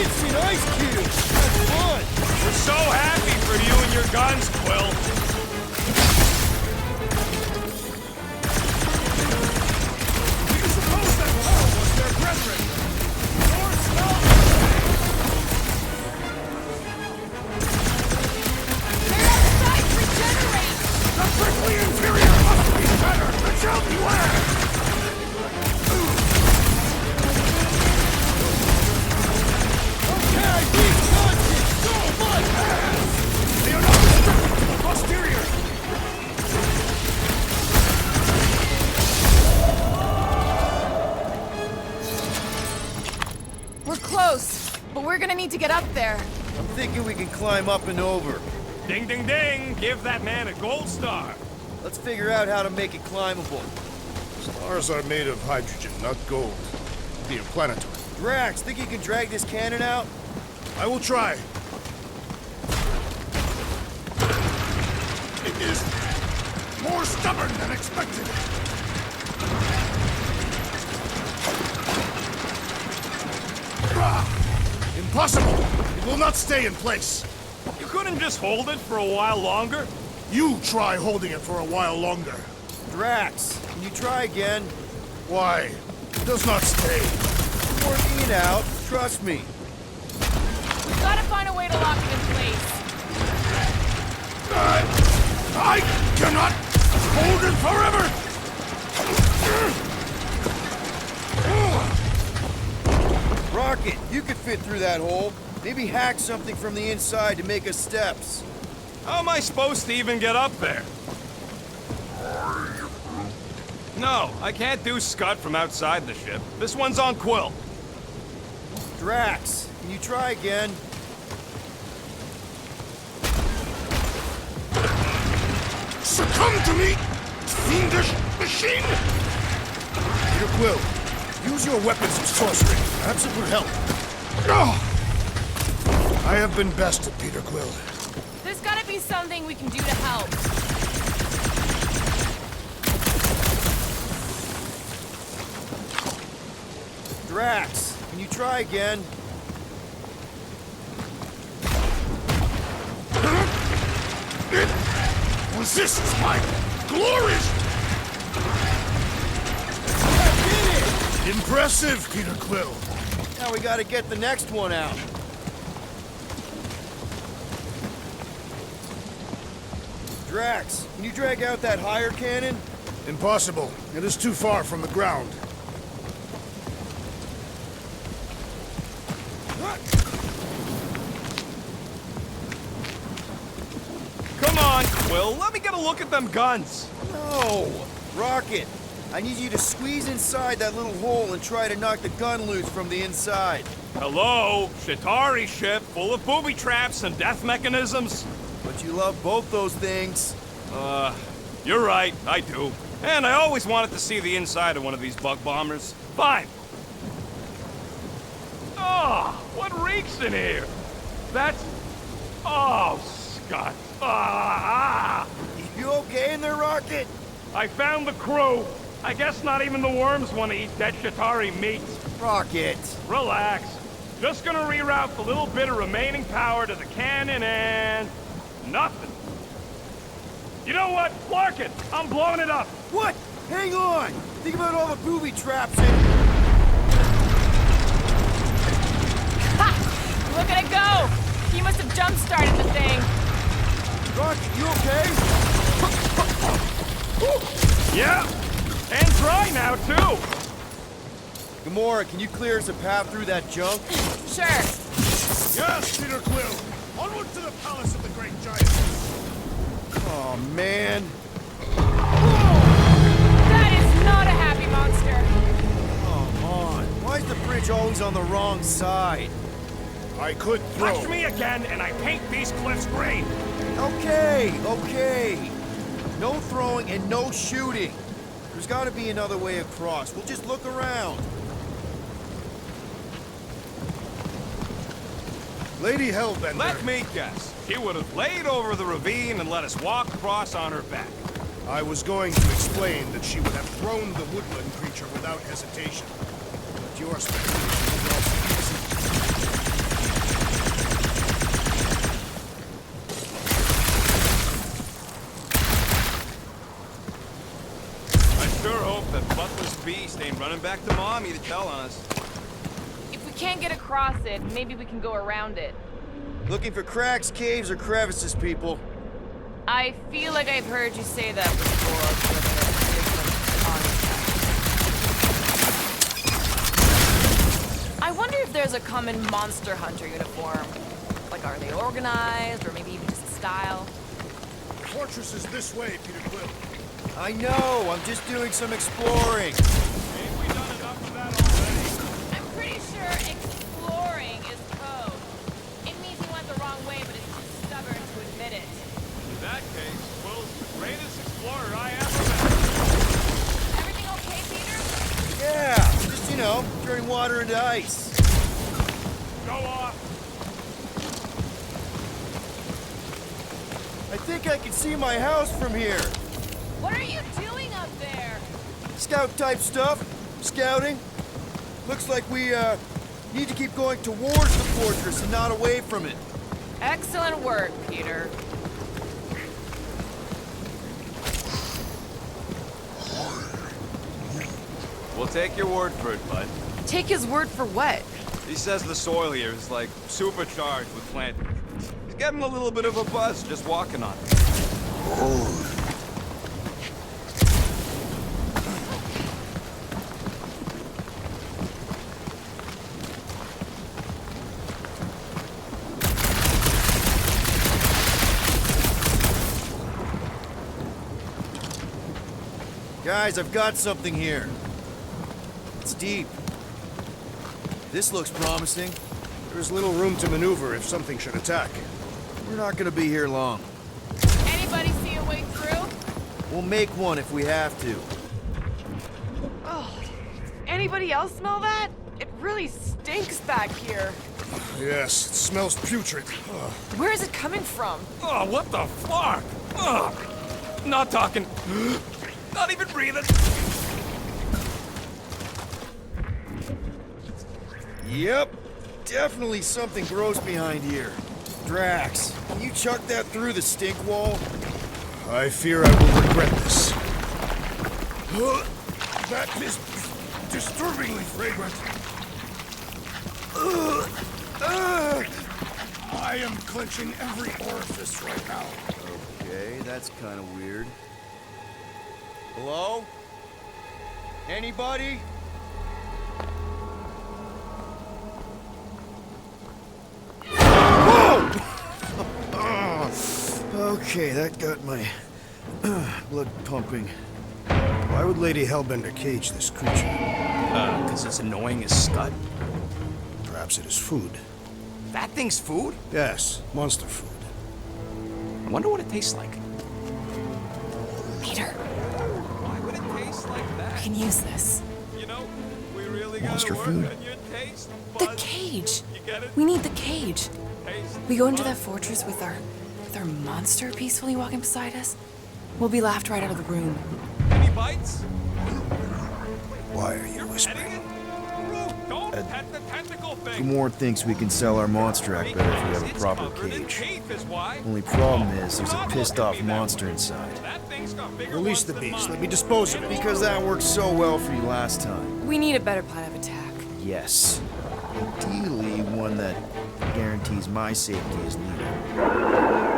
Speaker 7: It's an ice cube! That's fun!
Speaker 8: We're so happy for you and your guns, Quill.
Speaker 7: Do you suppose that power was their brethren? Or smell? The prickly interior must be better! The shall beware! Okay, we've done it so much! They are not restricted to the posterior!
Speaker 6: We're close, but we're gonna need to get up there.
Speaker 3: I'm thinking we can climb up and over.
Speaker 8: Ding, ding, ding. Give that man a gold star.
Speaker 3: Let's figure out how to make it climbable.
Speaker 7: Stars are made of hydrogen, not gold. Be planetary.
Speaker 3: Drax, think you can drag this cannon out?
Speaker 7: I will try. It is more stubborn than expected. Impossible! It will not stay in place.
Speaker 8: You couldn't just hold it for a while longer?
Speaker 7: You try holding it for a while longer.
Speaker 3: Drax, can you try again?
Speaker 7: Why? It does not stay.
Speaker 3: I'm working it out. Trust me.
Speaker 6: We've gotta find a way to lock it in place.
Speaker 7: I cannot hold it forever!
Speaker 3: Rocket, you could fit through that hole. Maybe hack something from the inside to make us steps.
Speaker 8: How am I supposed to even get up there? No, I can't do Scud from outside the ship. This one's on Quill.
Speaker 3: Drax, can you try again?
Speaker 7: Succumb to me, fiendish machine!
Speaker 1: Peter Quill, use your weapons of sorcery. Perhaps it would help. I have been bested, Peter Quill.
Speaker 6: There's gotta be something we can do to help.
Speaker 3: Drax, can you try again?
Speaker 7: It resists my glories!
Speaker 3: I did it!
Speaker 1: Impressive, Peter Quill.
Speaker 3: Now we gotta get the next one out. Drax, can you drag out that higher cannon?
Speaker 1: Impossible. It is too far from the ground.
Speaker 8: Come on, Quill, let me get a look at them guns.
Speaker 3: No! Rocket, I need you to squeeze inside that little hole and try to knock the gun loose from the inside.
Speaker 8: Hello, Shatari ship full of booby traps and death mechanisms.
Speaker 3: But you love both those things.
Speaker 8: You're right, I do. And I always wanted to see the inside of one of these bug bombers. Fine. Oh, what reeks in here? That's... Oh, Scott.
Speaker 3: You okay in there, Rocket?
Speaker 8: I found the crew. I guess not even the worms want to eat dead Shatari meat.
Speaker 3: Rocket.
Speaker 8: Relax. Just gonna reroute the little bit of remaining power to the cannon and... nothing. You know what? Clark it! I'm blowing it up!
Speaker 3: What? Hang on! Think about all the booby traps and...
Speaker 6: Ha! Look at it go! He must have jump-started the thing.
Speaker 3: Rocket, you okay?
Speaker 8: Yeah! And dry now, too!
Speaker 3: Gamora, can you clear us a path through that junk?
Speaker 6: Sure.
Speaker 7: Yes, Peter Quill! Onward to the palace of the great giant!
Speaker 3: Oh, man.
Speaker 6: That is not a happy monster.
Speaker 3: Come on. Why is the bridge always on the wrong side?
Speaker 1: I could throw.
Speaker 8: Touch me again, and I paint these cliffs green!
Speaker 3: Okay, okay. No throwing and no shooting. There's gotta be another way across. We'll just look around.
Speaker 1: Lady Hellbender.
Speaker 8: Let me guess. She would have laid over the ravine and let us walk across on her back.
Speaker 1: I was going to explain that she would have thrown the woodland creature without hesitation. But your speculation is also
Speaker 8: I sure hope that Butler's beast ain't running back to Mommy to tell on us.
Speaker 6: If we can't get across it, maybe we can go around it.
Speaker 3: Looking for cracks, caves, or crevices, people.
Speaker 6: I feel like I've heard you say that before. I wonder if there's a common monster hunter uniform. Like, are they organized, or maybe even just a style?
Speaker 1: The fortress is this way, Peter Quill.
Speaker 3: I know, I'm just doing some exploring.
Speaker 8: Ain't we done enough of that already?
Speaker 6: I'm pretty sure exploring is code. It means he went the wrong way, but is too stubborn to admit it.
Speaker 8: In that case, Will's the greatest explorer I ever met.
Speaker 6: Everything okay, Peter?
Speaker 3: Yeah, just, you know, turning water into ice.
Speaker 8: Go off.
Speaker 3: I think I can see my house from here.
Speaker 6: What are you doing up there?
Speaker 3: Scout-type stuff. Scouting. Looks like we, need to keep going towards the fortress and not away from it.
Speaker 6: Excellent work, Peter.
Speaker 9: We'll take your word for it, bud.
Speaker 4: Take his word for what?
Speaker 9: He says the soil here is like supercharged with plant nutrients. He's getting a little bit of a buzz just walking on it.
Speaker 3: Guys, I've got something here. It's deep. This looks promising.
Speaker 1: There's little room to maneuver if something should attack.
Speaker 3: We're not gonna be here long.
Speaker 6: Anybody see a way through?
Speaker 3: We'll make one if we have to.
Speaker 4: Anybody else smell that? It really stinks back here.
Speaker 1: Yes, it smells putrid.
Speaker 4: Where is it coming from?
Speaker 8: Oh, what the fuck? Ugh. Not talking. Not even breathing.
Speaker 3: Yep. Definitely something gross behind here. Drax, can you chuck that through the stink wall?
Speaker 1: I fear I will regret this. That is disturbingly fragrant. I am clenching every orifice right now.
Speaker 3: Okay, that's kind of weird. Hello? Anybody? Okay, that got my blood pumping.
Speaker 1: Why would Lady Hellbender cage this creature?
Speaker 2: Because it's annoying as scud.
Speaker 1: Perhaps it is food.
Speaker 2: That thing's food?
Speaker 1: Yes, monster food.
Speaker 2: I wonder what it tastes like.
Speaker 4: Peter,
Speaker 9: Why would it taste like
Speaker 4: we
Speaker 9: that?
Speaker 4: can use this.
Speaker 9: You know, we really
Speaker 3: Monster
Speaker 9: gotta work
Speaker 3: food.
Speaker 9: on your taste
Speaker 4: The
Speaker 9: buds.
Speaker 4: cage.
Speaker 9: You get it?
Speaker 4: We need the cage.
Speaker 9: Taste
Speaker 4: We go into
Speaker 9: buds.
Speaker 4: that fortress with our monster peacefully walking beside us. We'll be laughed right out of the room.
Speaker 9: Any bites?
Speaker 1: Why are you
Speaker 9: Petting
Speaker 1: whispering?
Speaker 9: it? Root, don't pet the tentacle thing.
Speaker 3: Gamorrean thinks we can sell our monster act better if we have a
Speaker 9: It's
Speaker 3: proper
Speaker 9: covered in
Speaker 3: cage.
Speaker 9: teeth is why.
Speaker 3: Only problem is there's a
Speaker 9: Don't
Speaker 3: pissed
Speaker 9: look at
Speaker 3: off
Speaker 9: me that
Speaker 3: monster
Speaker 9: way.
Speaker 3: inside.
Speaker 9: That thing's got bigger
Speaker 1: Release
Speaker 9: ones
Speaker 1: the
Speaker 9: than
Speaker 1: beast.
Speaker 9: mine.
Speaker 1: Let me dispose of it.
Speaker 3: Because that worked so well for you last time.
Speaker 4: We need a better plan of attack.
Speaker 3: Yes. Ideally, one that guarantees my safety as leader.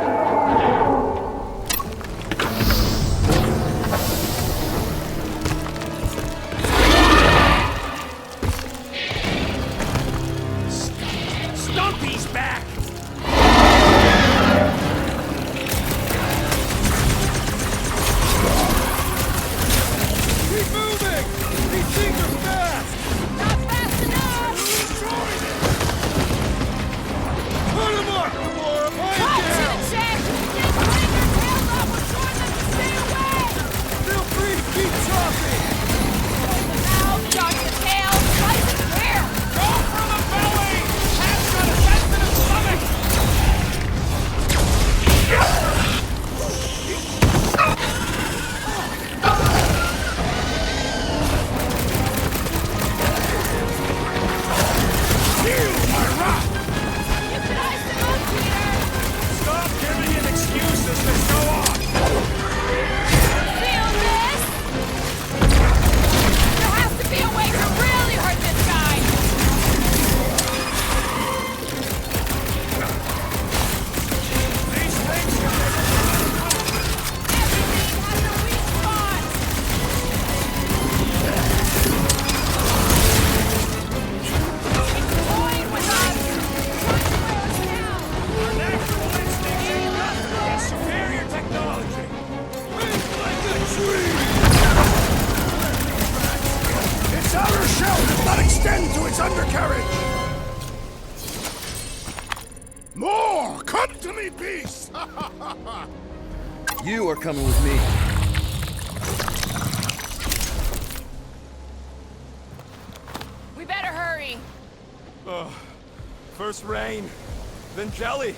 Speaker 2: Stumpy's back!
Speaker 7: Keep moving! These things are fast!
Speaker 6: Not fast enough!
Speaker 7: Put them up, Gamora! Pipe
Speaker 6: Cut to
Speaker 7: down!
Speaker 6: the check! Just bring your tails up! We're trying them to stay away!
Speaker 7: Feel free to keep chopping!
Speaker 6: Hold the mouth, dodge the tail, slice the hair!
Speaker 2: Go for the belly! Hat's got a sensitive stomach!
Speaker 6: Get the ice and move, Peter!
Speaker 2: Stop giving him excuses to show off!
Speaker 6: Feel this? There has to be a way to really hurt this guy!
Speaker 2: These things
Speaker 6: Everything has a weak spot! It's toying with us! Trying to wear us down!
Speaker 2: are natural instincts ain't nothing against superior technology!
Speaker 1: Its outer shell does not extend to its undercarriage! More! Come to me, beast!
Speaker 3: You are coming with me.
Speaker 6: We better hurry!
Speaker 9: First rain, then jelly,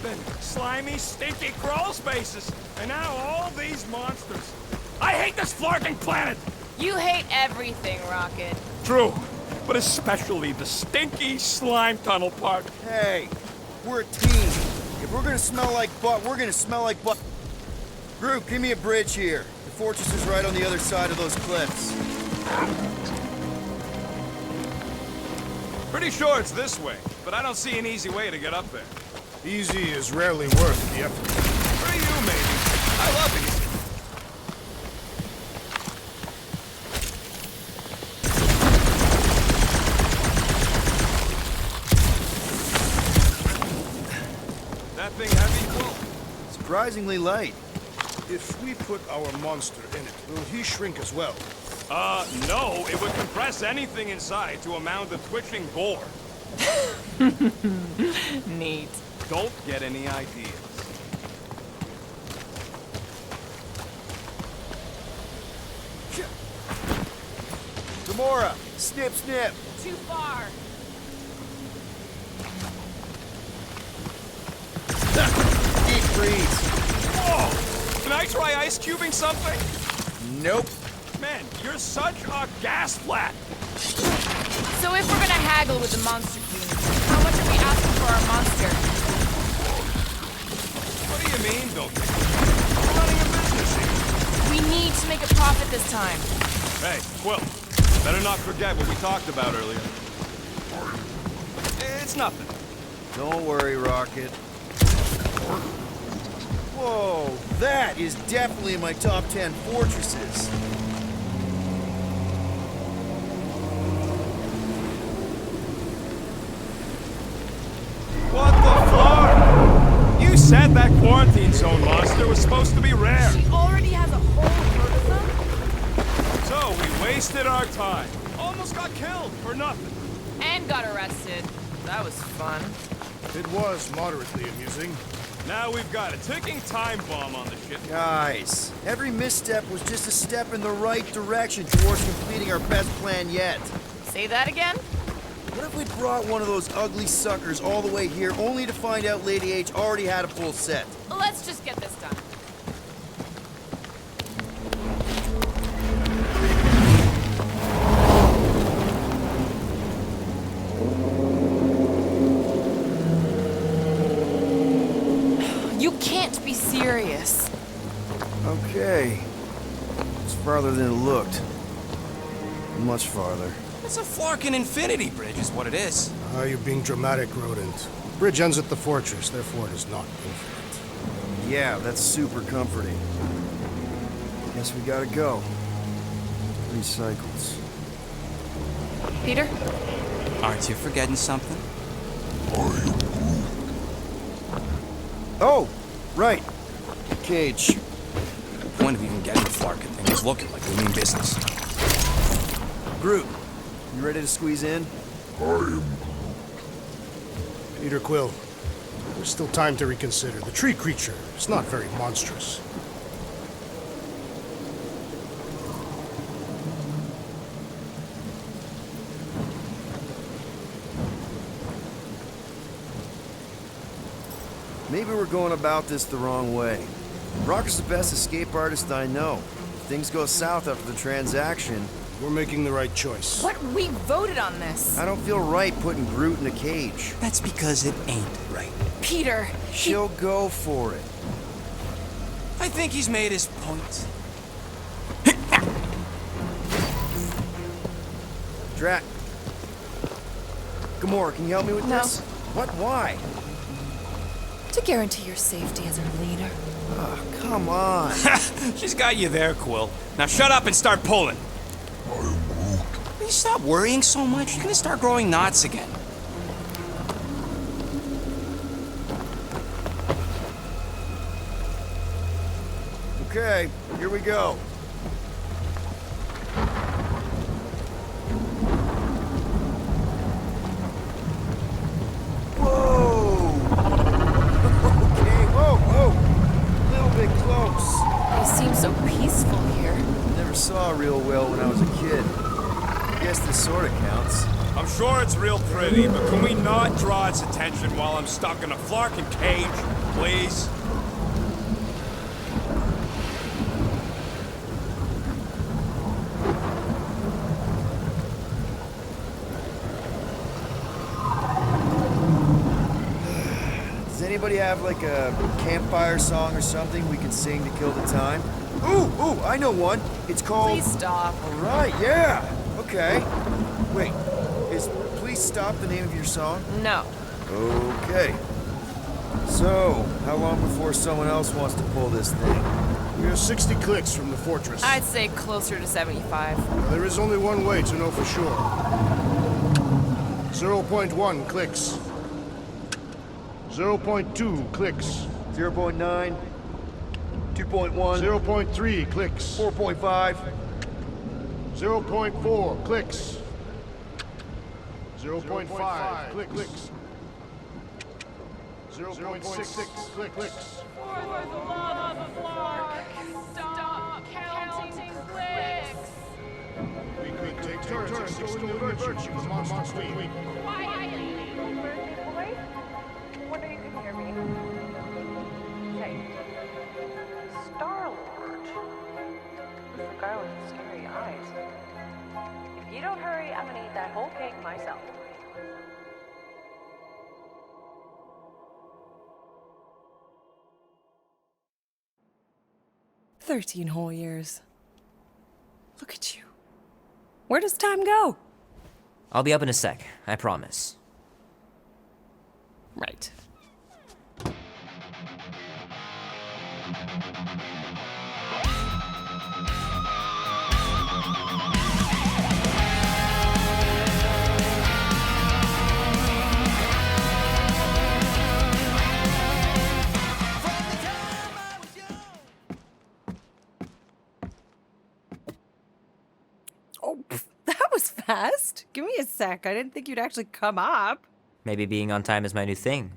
Speaker 9: then slimy, stinky crawl spaces, and now all these monsters.
Speaker 2: I hate this flarking planet!
Speaker 6: You hate everything, Rocket.
Speaker 9: True, but especially the stinky slime tunnel part.
Speaker 3: Hey, we're a team. If we're gonna smell like butt, we're gonna smell like butt. Group, give me a bridge here. The fortress is right on the other side of those cliffs.
Speaker 9: Pretty sure it's this way, but I don't see an easy way to get up there.
Speaker 1: Easy is rarely worth the effort.
Speaker 9: For you, maybe. I love easy. That thing heavy? Whoa.
Speaker 3: Surprisingly light.
Speaker 1: If we put our monster in it, will he shrink as well?
Speaker 8: No, it would compress anything inside to a mound of twitching gore.
Speaker 4: Neat.
Speaker 9: Don't get any ideas.
Speaker 3: Gamora, snip, snip.
Speaker 6: Too far.
Speaker 3: Deep freeze.
Speaker 8: Whoa! Can I try ice cubing something?
Speaker 3: Nope.
Speaker 8: Man, you're such a gas flat.
Speaker 6: So if we're gonna haggle with the monster king, how much are we asking for our monster?
Speaker 8: What do you mean, don't think? We're running a business here.
Speaker 6: We need to make a profit this time.
Speaker 8: Hey, Quill, better not forget what we talked about earlier. It's nothing.
Speaker 3: Don't worry, Rocket. Whoa, that is definitely in my top 10 fortresses.
Speaker 8: What the fuck? You said that quarantine zone monster was supposed to be rare.
Speaker 6: She already has a whole herd of them?
Speaker 8: So we wasted our time. Almost got killed for nothing.
Speaker 6: And got arrested.
Speaker 4: That was fun.
Speaker 1: It was moderately amusing.
Speaker 8: Now we've got a ticking time bomb on the ship.
Speaker 3: Guys, every misstep was just a step in the right direction towards completing our best plan yet.
Speaker 4: Say that again?
Speaker 3: What if we brought one of those ugly suckers all the way here only to find out Lady H already had a full set?
Speaker 6: Let's just get this done.
Speaker 4: You can't be serious.
Speaker 3: Okay. It's farther than it looked. Much farther.
Speaker 5: It's a Flarkin Infinity Bridge is what it is.
Speaker 1: You're being dramatic, Rodent. The bridge ends at the fortress, therefore it is not infinite.
Speaker 3: Yeah, that's super comforting. Guess we gotta go. 3 cycles.
Speaker 4: Peter?
Speaker 5: Aren't you forgetting something?
Speaker 3: Oh, right. Cage.
Speaker 5: The point of even getting the Flarkin thing is looking like we mean business.
Speaker 3: Groot, you ready to squeeze in?
Speaker 1: Peter Quill, there's still time to reconsider. The tree creature is not very monstrous.
Speaker 3: Maybe we're going about this the wrong way. Rocker's the best escape artist I know. If things go south after the transaction,
Speaker 1: We're making the right choice.
Speaker 4: What? We voted on this.
Speaker 3: I don't feel right putting Groot in a cage.
Speaker 5: That's because it ain't right.
Speaker 4: Peter,
Speaker 3: She'll go for it.
Speaker 5: I think he's made his point.
Speaker 3: Drat. Gamora, can you help me with
Speaker 4: No.
Speaker 3: this? What? Why?
Speaker 10: To guarantee your safety as our leader.
Speaker 3: Oh, come on.
Speaker 5: She's got you there, Quill. Now shut up and start pulling. Will you stop worrying so much? You're gonna start growing knots again.
Speaker 3: Okay, here we go. Whoa! Okay, whoa! A little bit close.
Speaker 10: They seem so peaceful here.
Speaker 3: Never saw real well when I was a kid. I guess this sort of counts.
Speaker 8: I'm sure it's real pretty, but can we not draw its attention while I'm stuck in a Flarkin cage, please?
Speaker 3: Does anybody have like a campfire song or something we can sing to kill the time? Ooh, I know one. It's called...
Speaker 4: please stop.
Speaker 3: All right, yeah. Okay. Wait, is Please Stop the name of your song?
Speaker 4: No.
Speaker 3: Okay. So, how long before someone else wants to pull this thing?
Speaker 1: We are 60 clicks from the fortress.
Speaker 4: I'd say closer to 75.
Speaker 1: There is only one way to know for sure. 0.1 clicks. 0.2 clicks.
Speaker 3: 0.9.
Speaker 7: 2.1.
Speaker 11: 0.3 clicks.
Speaker 7: 4.5.
Speaker 11: 0.4 clicks. 0.5 clicks. 0.6 clicks.
Speaker 6: For the love of Lark, stop counting clicks.
Speaker 11: We could take turns extolling the virtues of the monster queen.
Speaker 6: Quietly. Birthday boy? Wonder you can hear me. Hey. Star-Lord. The guy with the scary eyes. If you don't hurry, I'm gonna eat that whole cake myself.
Speaker 10: 13 whole years. Look at you. Where does time go?
Speaker 12: I'll be up in a sec, I promise.
Speaker 10: Right. Oh, that was fast. Give me a sec. I didn't think you'd actually come up.
Speaker 12: Maybe being on time is my new thing.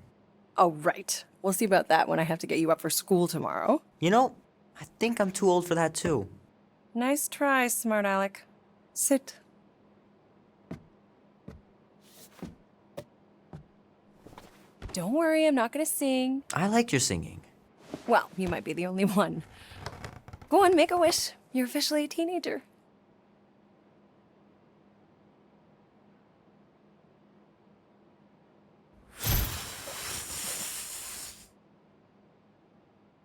Speaker 10: Oh, right. We'll see about that when I have to get you up for school tomorrow.
Speaker 12: You know, I think I'm too old for that too.
Speaker 10: Nice try, smart Alec. Sit. Don't worry, I'm not gonna sing.
Speaker 12: I like your singing.
Speaker 10: Well, you might be the only one. Go on, make a wish. You're officially a teenager.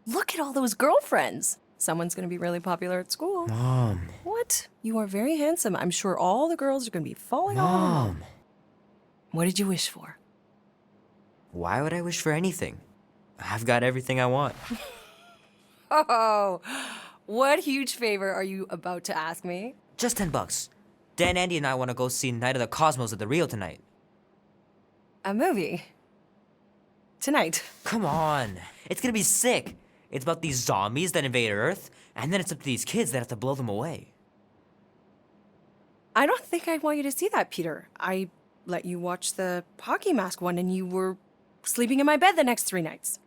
Speaker 10: Look at all those girlfriends. Someone's gonna be really popular at school.
Speaker 12: Mom.
Speaker 10: What? You are very handsome. I'm sure all the girls are gonna be falling all in love.
Speaker 12: Mom.
Speaker 10: What did you wish for?
Speaker 12: Why would I wish for anything? I've got everything I want.
Speaker 10: Oh, what huge favor are you about to ask me?
Speaker 12: Just $10. Dan, Andy, and I want to go see Night of the Cosmos at the Rio tonight.
Speaker 10: A movie? Tonight?
Speaker 12: Come on. It's gonna be sick. It's about these zombies that invade Earth, and then it's up to these kids that have to blow them away.
Speaker 10: I don't think I want you to see that, Peter. I let you watch the hockey mask one and you were sleeping in my bed the next 3 nights.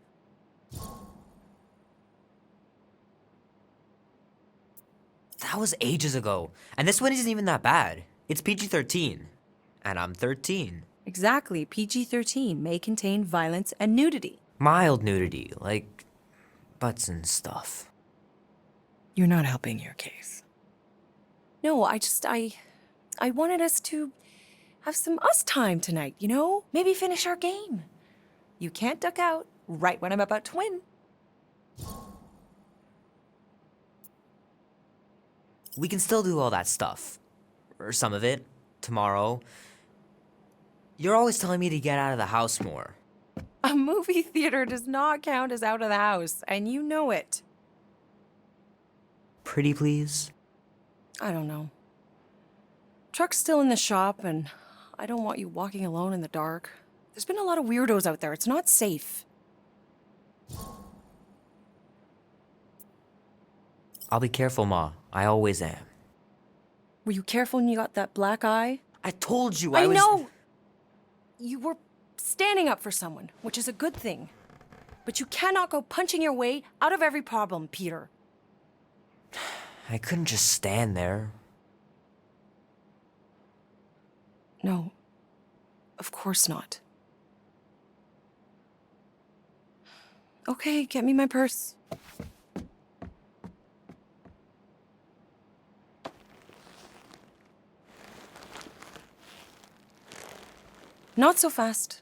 Speaker 12: That was ages ago. And this one isn't even that bad. It's PG-13. And I'm 13.
Speaker 10: Exactly. PG-13 may contain violence and nudity.
Speaker 12: Mild nudity, like butts and stuff.
Speaker 10: You're not helping your case. No, I wanted us to have some us time tonight, you know? Maybe finish our game. You can't duck out right when I'm about to win.
Speaker 12: We can still do all that stuff. Or some of it. Tomorrow. You're always telling me to get out of the house more.
Speaker 10: A movie theater does not count as out of the house, and you know it.
Speaker 12: Pretty please?
Speaker 10: I don't know. Truck's still in the shop, and I don't want you walking alone in the dark. There's been a lot of weirdos out there. It's not safe.
Speaker 12: I'll be careful, Ma. I always am.
Speaker 10: Were you careful when you got that black eye?
Speaker 12: I told you
Speaker 10: I
Speaker 12: was...
Speaker 10: know! You were standing up for someone, which is a good thing. But you cannot go punching your way out of every problem, Peter.
Speaker 12: I couldn't just stand there.
Speaker 10: No. Of course not. Okay, get me my purse. Not so fast.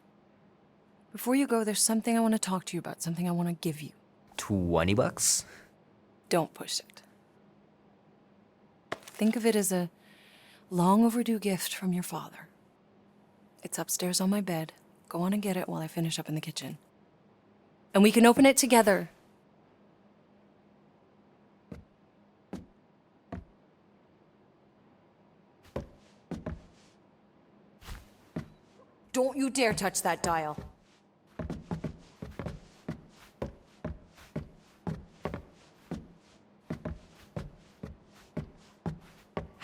Speaker 10: Before you go, there's something I want to talk to you about, something I want to give you.
Speaker 12: $20?
Speaker 10: Don't push it. Think of it as a long overdue gift from your father. It's upstairs on my bed. Go on and get it while I finish up in the kitchen. And we can open it together. Don't you dare touch that dial.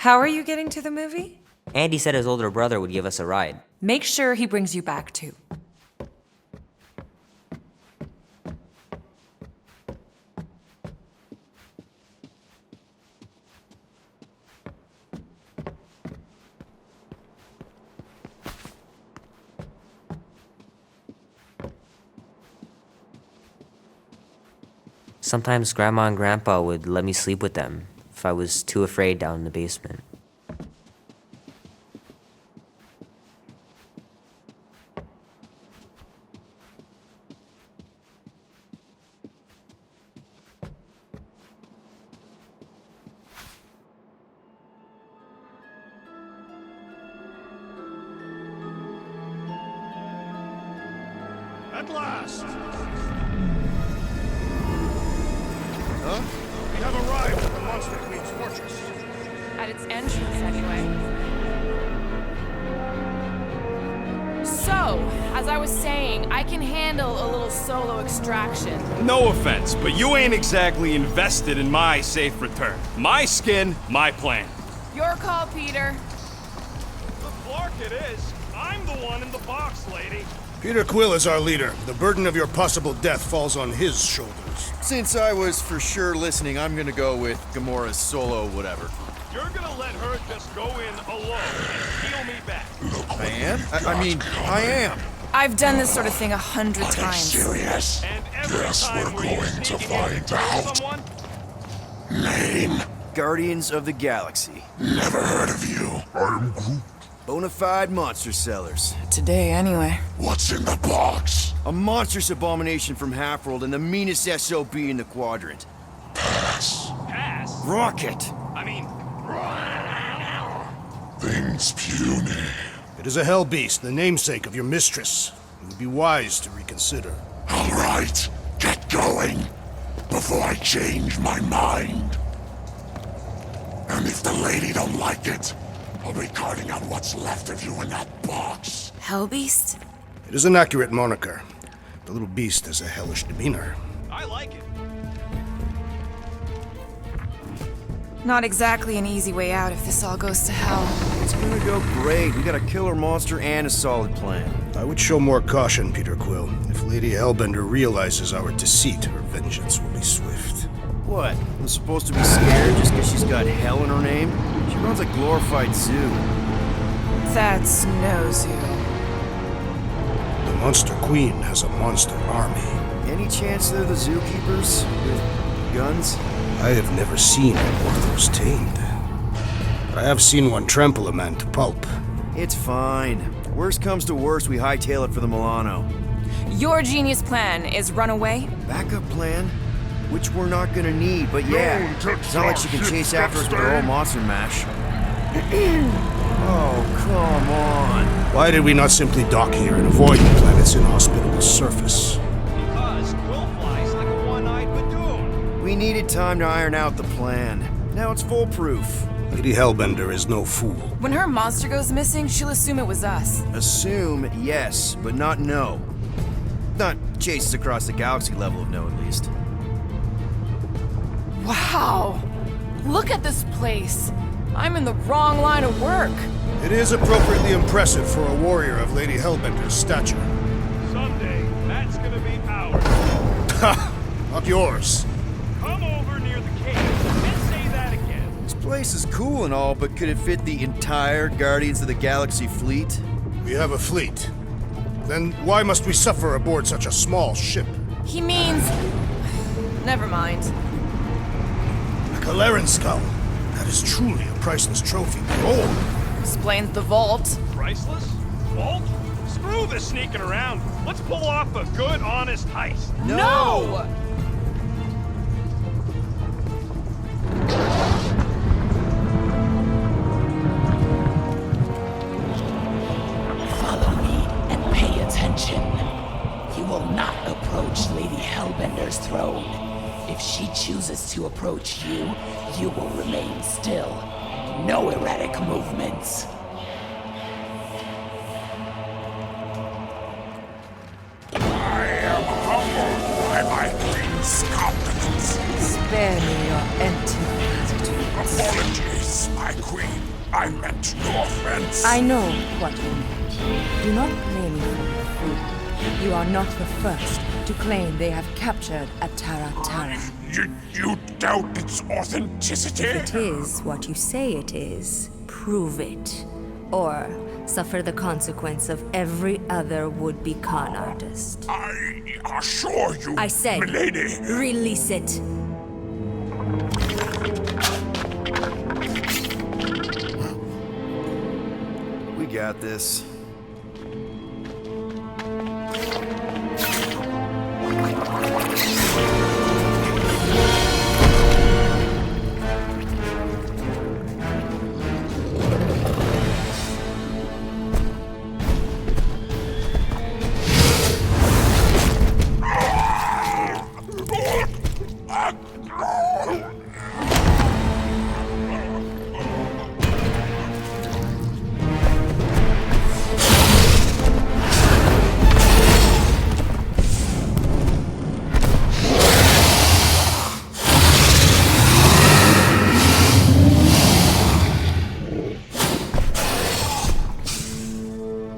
Speaker 10: How are you getting to the movie?
Speaker 12: Andy said his older brother would give us a ride.
Speaker 10: Make sure he brings you back too.
Speaker 12: Sometimes Grandma and Grandpa would let me sleep with them if I was too afraid down in the basement.
Speaker 11: At last! Huh? We have arrived at the Monster Queen's fortress.
Speaker 6: At its entrance, anyway. So, as I was saying, I can handle a little solo extraction.
Speaker 8: No offense, but you ain't exactly invested in my safe return. My skin, my plan.
Speaker 6: Your call, Peter.
Speaker 8: The Clark it is. I'm the one in the box, lady.
Speaker 1: Peter Quill is our leader. The burden of your possible death falls on his shoulders.
Speaker 3: Since I was for sure listening, I'm gonna go with Gamora's solo whatever.
Speaker 8: You're gonna let her just go in alone and steal me back.
Speaker 3: I am? I mean, I am.
Speaker 4: I've done this sort of thing 100 times.
Speaker 7: Serious?
Speaker 8: And every
Speaker 7: Guess
Speaker 8: time
Speaker 7: we're
Speaker 8: you
Speaker 7: going to
Speaker 8: sneak in and
Speaker 7: find
Speaker 8: kill
Speaker 7: out.
Speaker 8: someone,
Speaker 7: Name?
Speaker 3: Guardians of the Galaxy.
Speaker 7: Never heard of you. I'm Groot.
Speaker 3: Bonafide monster sellers.
Speaker 6: Today, anyway.
Speaker 7: What's in the box?
Speaker 3: A monstrous abomination from Halfworld and the meanest SOB in the quadrant.
Speaker 7: Pass.
Speaker 8: pass.
Speaker 3: Rocket!
Speaker 8: I mean,
Speaker 7: Things puny.
Speaker 1: It is a hell beast, the namesake of your mistress. It would be wise to reconsider.
Speaker 7: All right, get going before I change my mind. And if the lady don't like it, I'll be carting out what's left of you in that box.
Speaker 10: Hellbeast?
Speaker 1: It is an accurate moniker. The little beast has a hellish demeanor.
Speaker 8: I like it.
Speaker 4: Not exactly an easy way out if this all goes to hell.
Speaker 3: It's gonna go great. We got a killer monster and a solid plan.
Speaker 1: I would show more caution, Peter Quill. If Lady Hellbender realizes our deceit, her vengeance will be swift.
Speaker 3: What? I'm supposed to be scared just because she's got hell in her name? She runs a glorified zoo.
Speaker 4: That's no zoo.
Speaker 1: The Monster Queen has a monster army.
Speaker 3: Any chance they're the zookeepers? With guns?
Speaker 1: I have never seen one of those tamed. But I have seen one trample a man to pulp.
Speaker 3: It's fine. Worst comes to worst, we hightail it for the Milano.
Speaker 4: Your genius plan is run away?
Speaker 3: Backup plan? Which we're not gonna need, but yeah. It's not like she can chase after us with her old monster mash. Oh, come on.
Speaker 1: Why did we not simply dock here and avoid the planet's inhospitable surface?
Speaker 8: Because Quill flies like a one-eyed Badoon.
Speaker 3: We needed time to iron out the plan. Now it's foolproof.
Speaker 1: Lady Hellbender is no fool.
Speaker 4: When her monster goes missing, she'll assume it was us.
Speaker 3: Assume yes, but not no. Not chases across the galaxy level of no, at least.
Speaker 6: Wow! Look at this place! I'm in the wrong line of work.
Speaker 1: It is appropriately impressive for a warrior of Lady Hellbender's stature.
Speaker 8: Someday, that's gonna be ours.
Speaker 1: Ha! Not yours.
Speaker 8: Come over near the cave and say that again.
Speaker 3: This place is cool and all, but could it fit the entire Guardians of the Galaxy fleet?
Speaker 1: We have a fleet. Then why must we suffer aboard such a small ship?
Speaker 4: He means... Never mind.
Speaker 1: A Kaleran skull. That is truly a priceless trophy. Behold!
Speaker 6: Explains the vault.
Speaker 8: Priceless? Vault? Screw the sneaking around. Let's pull off a good, honest heist.
Speaker 6: No!
Speaker 13: Follow me and pay attention. You will not approach Lady Hellbender's throne. If she chooses to approach you, you will remain still. No erratic movements.
Speaker 7: I am humbled by my queen's competence.
Speaker 10: Spare me your empty platitudes.
Speaker 7: Apologies, my queen. I meant no offense.
Speaker 14: I know what you meant. Do not blame me for your food. You are not the first to claim they have captured Atara Tara.
Speaker 7: You doubt its authenticity?
Speaker 14: If it is what you say it is, prove it. Or suffer the consequence of every other would-be con artist.
Speaker 7: I assure you,
Speaker 14: I said,
Speaker 7: milady.
Speaker 14: Release it.
Speaker 3: We got this.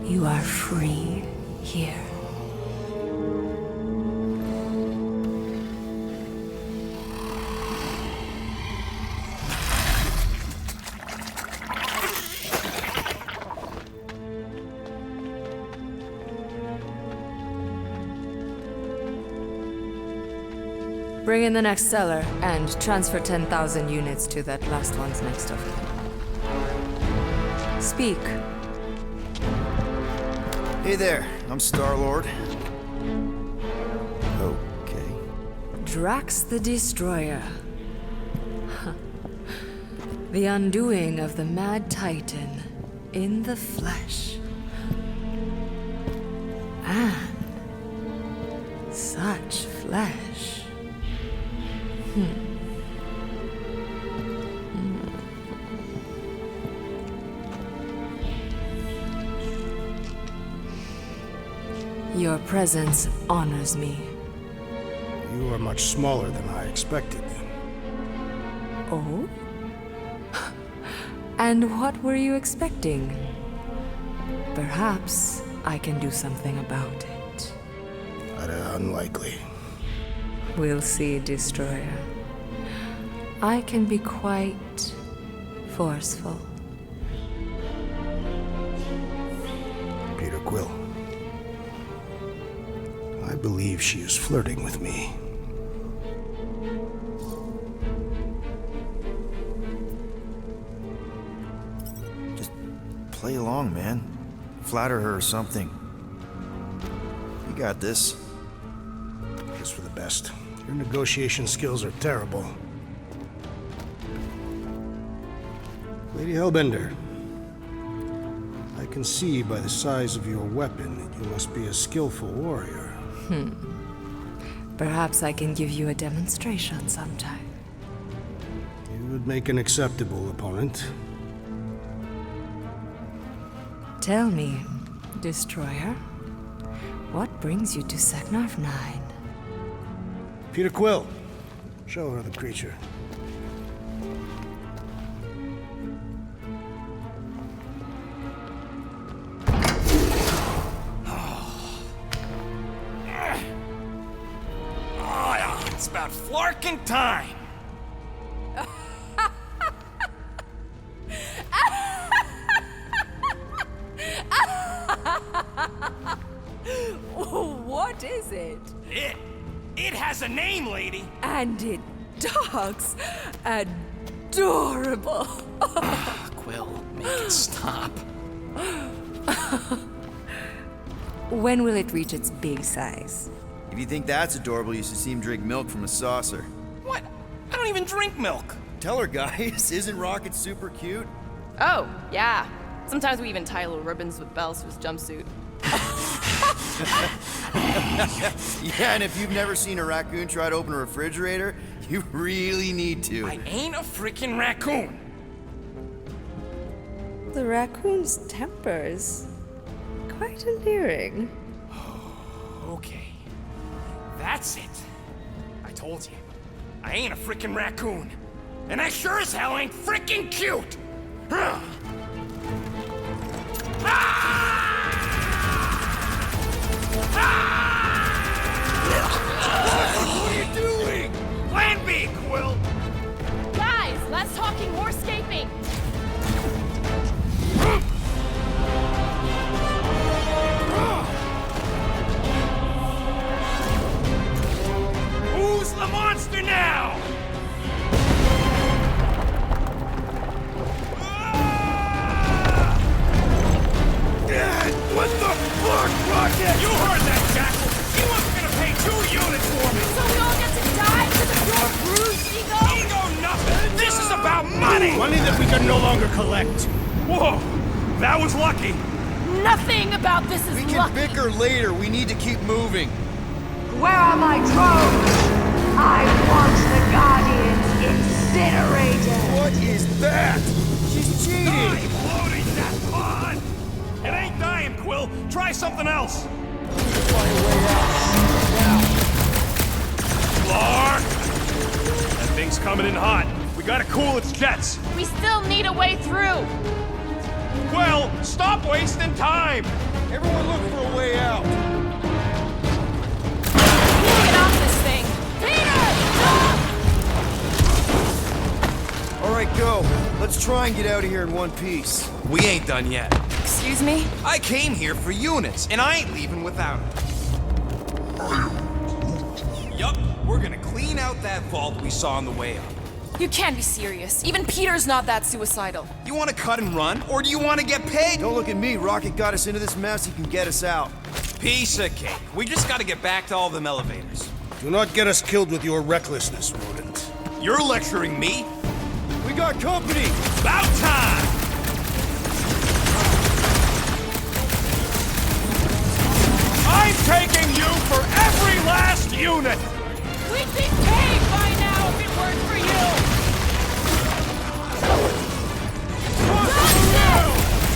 Speaker 14: You are free here. Bring in the next seller and transfer 10,000 units to that last one's next of kin. Speak.
Speaker 3: Hey there, I'm Star-Lord. Okay.
Speaker 14: Drax the Destroyer. The undoing of the Mad Titan in the flesh. And such flesh. Your presence honors me.
Speaker 1: You are much smaller than I expected.
Speaker 14: Oh? And what were you expecting? Perhaps I can do something about it.
Speaker 1: Unlikely.
Speaker 14: We'll see, Destroyer. I can be quite forceful.
Speaker 1: Peter Quill. I believe she is flirting with me.
Speaker 3: Just play along, man. Flatter her or something. You got this.
Speaker 1: Just for the best. Your negotiation skills are terrible. Lady Hellbender, I can see by the size of your weapon that you must be a skillful warrior.
Speaker 14: Perhaps I can give you a demonstration sometime.
Speaker 1: You would make an acceptable opponent.
Speaker 14: Tell me, Destroyer, what brings you to Seknarf 9?
Speaker 1: Peter Quill, show her the creature.
Speaker 2: It's about flarking time.
Speaker 14: What is it?
Speaker 2: It has a name, lady.
Speaker 14: And it talks adorable.
Speaker 2: Quill, make it stop.
Speaker 14: When will it reach its big size?
Speaker 3: If you think that's adorable, you should see him drink milk from a saucer.
Speaker 2: What? I don't even drink milk.
Speaker 3: Tell her, guys, isn't Rocket super cute?
Speaker 6: Oh, yeah. Sometimes we even tie little ribbons with bells to his jumpsuit.
Speaker 3: Yeah, and if you've never seen a raccoon try to open a refrigerator, you really need to.
Speaker 2: I ain't a freaking raccoon.
Speaker 14: The raccoon's temper's quite alluring.
Speaker 2: Okay. That's it. I told you. I ain't a freaking raccoon. And I sure as hell ain't freaking cute! What are you doing? Plan B, Quill!
Speaker 6: Guys, less talking, more escaping.
Speaker 2: Who's the monster now? What the fuck, Rocket? You heard that, Jackal! He wasn't gonna pay 2 units for me!
Speaker 6: So we all get to die because of your bruised ego?
Speaker 2: Ego nothing! This is about money!
Speaker 1: Money that we can no longer collect.
Speaker 2: Whoa! That was lucky!
Speaker 6: Nothing about this is
Speaker 3: We can
Speaker 6: lucky.
Speaker 3: bicker later. We need to keep moving.
Speaker 15: Where are my drones? I want the Guardians incinerated.
Speaker 3: What is that? She's cheating.
Speaker 2: I'm loading that pod! It ain't dying, Quill! Try something else! Clark! That thing's coming in hot. We gotta cool its jets.
Speaker 6: We still need a way through.
Speaker 2: Well, stop wasting time!
Speaker 3: Everyone look for a way out.
Speaker 6: Get off this thing. Peter! Stop!
Speaker 3: All right, go. Let's try and get out of here in one piece.
Speaker 5: We ain't done yet.
Speaker 4: Excuse me?
Speaker 5: I came here for units, and I ain't leaving without them. Yup, we're gonna clean out that vault we saw on the way up.
Speaker 6: You can't be serious. Even Peter's not that suicidal.
Speaker 5: You wanna cut and run, or do you wanna get paid?
Speaker 3: Don't look at me. Rocket got us into this mess. He can get us out.
Speaker 5: Piece of cake. We just gotta get back to all them elevators.
Speaker 1: Do not get us killed with your recklessness, rodent.
Speaker 5: You're lecturing me?
Speaker 3: We got company.
Speaker 2: About time! I'm taking you for every last unit!
Speaker 6: We'd be paid by now if it weren't for you.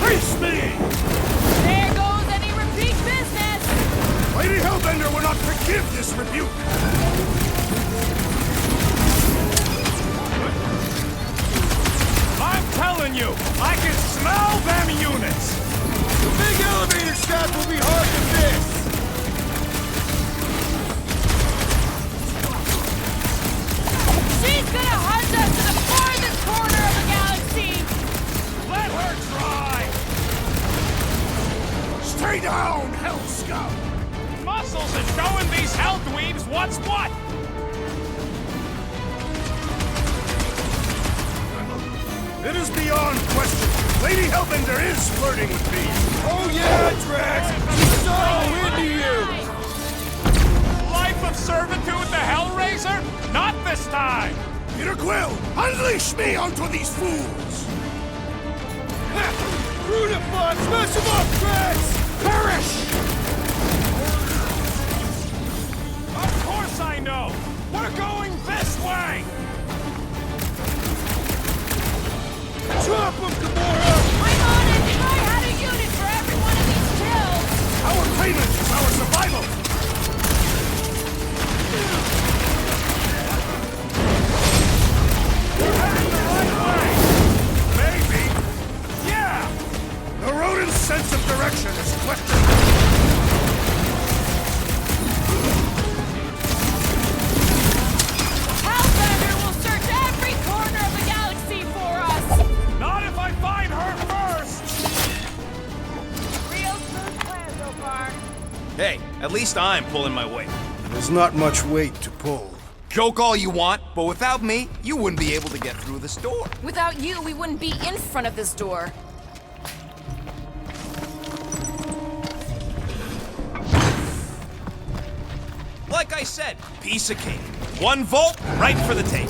Speaker 2: Face me!
Speaker 6: There goes any repeat business.
Speaker 2: Lady Hellbender will not forgive this rebuke! I'm telling you, I can smell them units!
Speaker 3: The big elevator shaft will be hard to miss.
Speaker 6: She's gonna hunt us to the farthest corner of the galaxy.
Speaker 2: Let her try! Stay down, Hell Scout! Muscles are showing these Hell Dweebs what's what! It is beyond question. Lady Hellbender is flirting with me.
Speaker 3: Oh yeah, Drax. She's so into you.
Speaker 2: Life of servitude, the Hellraiser? Not this time! Peter Quill, unleash me onto these fools!
Speaker 3: Brutafon, smash him up, Drax!
Speaker 2: Perish! Of course I know! We're going this way!
Speaker 3: Drop him, Gamora!
Speaker 6: I'm on it. If I had a unit for every one of these kills.
Speaker 2: Our payment is our survival! We're heading the right way! Maybe. Yeah! The rodent's sense of direction is questionable.
Speaker 6: Hellbender will search every corner of the galaxy for us.
Speaker 2: Not if I find her first!
Speaker 6: Real smooth plan so far.
Speaker 5: Hey, at least I'm pulling my weight.
Speaker 1: There's not much weight to pull.
Speaker 5: Joke all you want, but without me, you wouldn't be able to get through this door.
Speaker 6: Without you, we wouldn't be in front of this door.
Speaker 5: Like I said, piece of cake. 1 volt, right for the tape.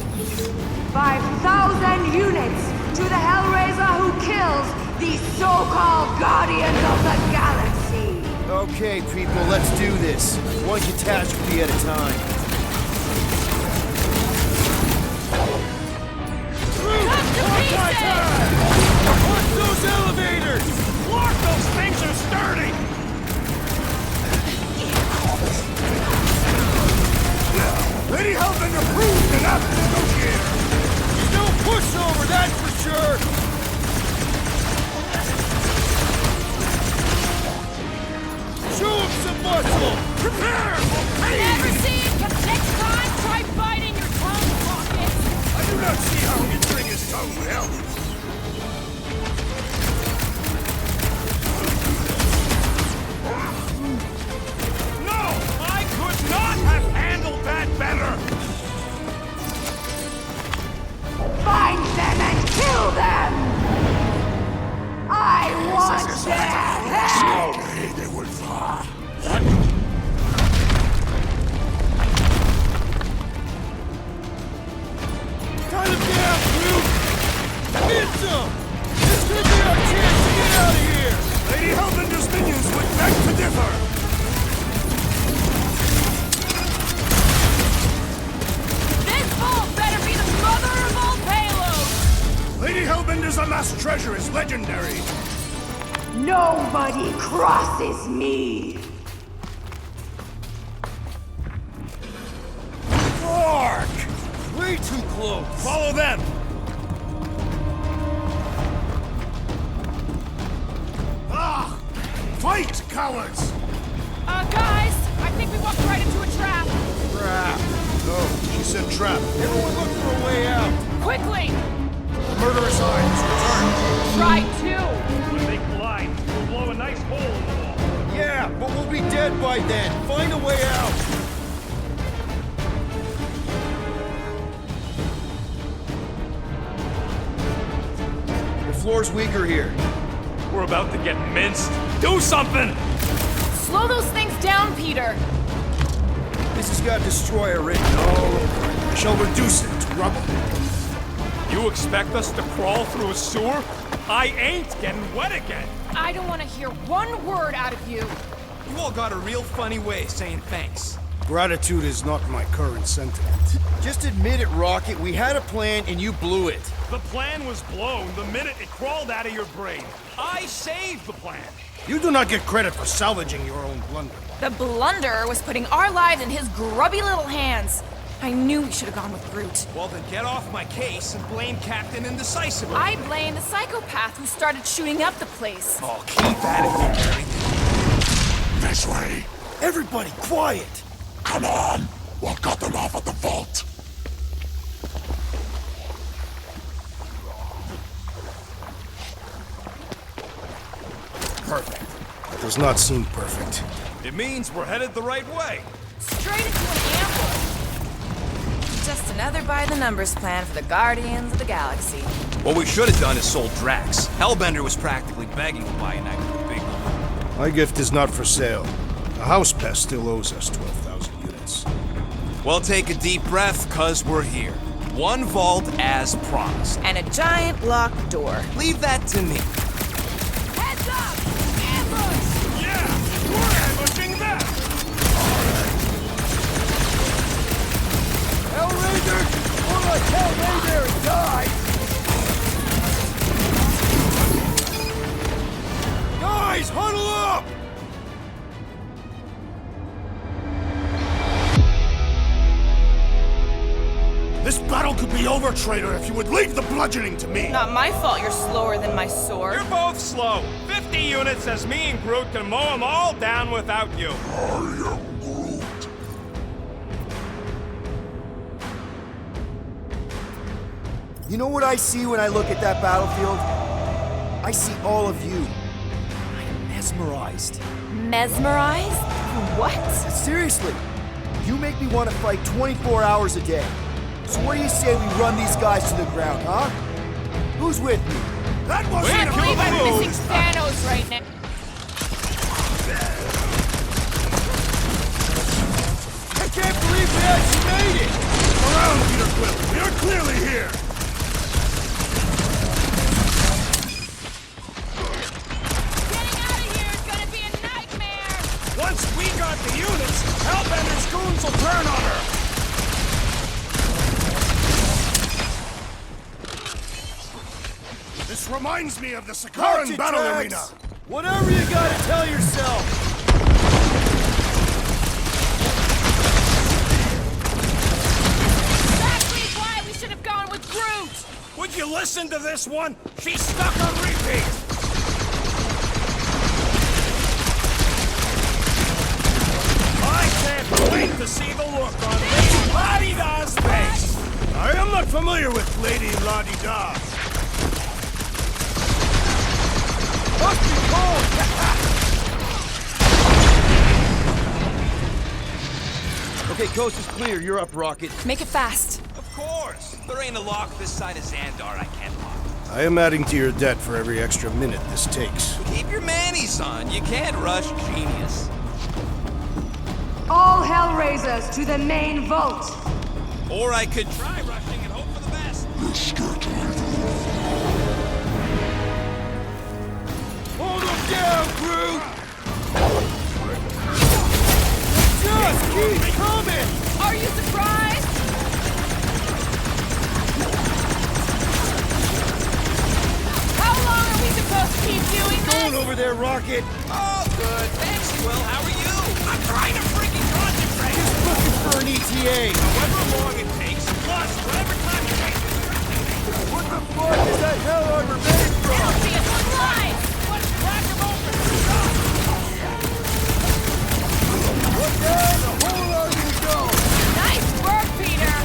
Speaker 15: 5,000 units to the Hellraiser who kills these so-called Guardians of the Galaxy.
Speaker 3: Okay, people, let's do this. One catastrophe at a time. Watch those elevators!
Speaker 2: Look, those things are sturdy! Lady Hellbender proved an apt negotiator!
Speaker 3: He's no pushover, that's for sure!
Speaker 11: Momentum! This could be our chance to get out of here! Lady Hellbender's minions would beg to differ!
Speaker 6: This vault better be the mother of all payloads!
Speaker 11: Lady Hellbender's amassed treasure is legendary!
Speaker 15: Nobody crosses me!
Speaker 11: Mark! Way too close! Follow them! Ah! Fight, cowards!
Speaker 6: Guys, I think we walked right into a trap.
Speaker 11: Trap. No, she said trap. Everyone look for a way out.
Speaker 6: Quickly!
Speaker 11: Murderous eyes, return.
Speaker 6: Try to!
Speaker 8: When they collide, we'll blow a nice hole in the wall.
Speaker 11: Yeah, but we'll be dead by then. Find a way out.
Speaker 3: The floor's weaker here.
Speaker 8: We're about to get minced. Do something!
Speaker 6: Slow those things down, Peter!
Speaker 11: This has got destroyer written all over it. I shall reduce it to rubble.
Speaker 8: You expect us to crawl through a sewer? I ain't getting wet again.
Speaker 6: I don't want to hear one word out of you.
Speaker 5: You all got a real funny way of saying thanks.
Speaker 1: Gratitude is not my current sentiment.
Speaker 11: Just admit it, Rocket. We had a plan and you blew it.
Speaker 8: The plan was blown the minute it crawled out of your brain. I saved the plan.
Speaker 1: You do not get credit for salvaging your own blunder.
Speaker 6: The blunder was putting our lives in his grubby little hands. I knew we should have gone with Groot.
Speaker 5: Well, then get off my case and blame Captain Indecisive.
Speaker 6: I blame the psychopath who started shooting up the place.
Speaker 5: Oh, keep at it, Harry.
Speaker 7: This way.
Speaker 11: Everybody, quiet!
Speaker 7: Come on. We'll cut them off at the vault.
Speaker 1: Perfect. It does not seem perfect.
Speaker 8: It means we're headed the right way.
Speaker 6: Straight into an ambush.
Speaker 4: Just another by-the-numbers plan for the Guardians of the Galaxy.
Speaker 5: What we should have done is sold Drax. Hellbender was practically begging to buy a night with the big one.
Speaker 1: My gift is not for sale. The house pest still owes us 12,000 units.
Speaker 5: Well, take a deep breath, cause we're here. One vault as promised.
Speaker 4: And a giant locked door.
Speaker 5: Leave that to me.
Speaker 6: Heads up! Ambush!
Speaker 8: Yeah, we're ambushing them!
Speaker 11: Hellraiser! More like Hellraiser and die! Guys, huddle up! This battle could be over, traitor, if you would leave the bludgeoning to me!
Speaker 4: Not my fault you're slower than my sword.
Speaker 8: You're both slow. 50 units says me and Groot can mow them all down without you.
Speaker 7: I am Groot.
Speaker 11: You know what I see when I look at that battlefield? I see all of you. I'm mesmerized.
Speaker 4: Mesmerized? What?
Speaker 11: Seriously, you make me want to fight 24 hours a day. So what do you say we run these guys to the ground, huh? Who's with me? That
Speaker 6: I
Speaker 11: wasn't
Speaker 6: can't believe I'm
Speaker 11: a
Speaker 6: missing Thanos right now.
Speaker 11: I can't believe we actually made it! Around, Peter Quill. We are clearly here.
Speaker 6: Getting out of here is gonna be a nightmare.
Speaker 11: Once we got the units, Hellbender's goons will turn on her. This reminds me of the Sakaran battle arena. Whatever you gotta tell yourself.
Speaker 6: Exactly why we should have gone with Groot.
Speaker 11: Would you listen to this one? She's stuck on repeat. I can't wait to see the look on Lady La-Di-Da's face. I am not familiar with Lady La-Di-Da. Must be cold! Okay, coast is clear. You're up, Rocket.
Speaker 4: Make it fast.
Speaker 5: Of course. There ain't a lock this side of Xandar I can't lock.
Speaker 1: I am adding to your debt for every extra minute this takes.
Speaker 5: Keep your manis on. You can't rush genius.
Speaker 15: All Hellraisers to the main vault!
Speaker 5: Or I could try rushing and hope for the best.
Speaker 7: You're scared to leave the room.
Speaker 11: doing over there, Rocket?
Speaker 5: Oh, good. Thanks, Will. How are you? I'm trying to freaking concentrate.
Speaker 11: Just looking for an ETA.
Speaker 5: However long it takes, plus whatever time it takes.
Speaker 11: What the fuck is that hell armor made from?
Speaker 6: See us alive!
Speaker 5: Let's crack him open.
Speaker 11: Look down, the whole army will go.
Speaker 6: Nice work, Peter!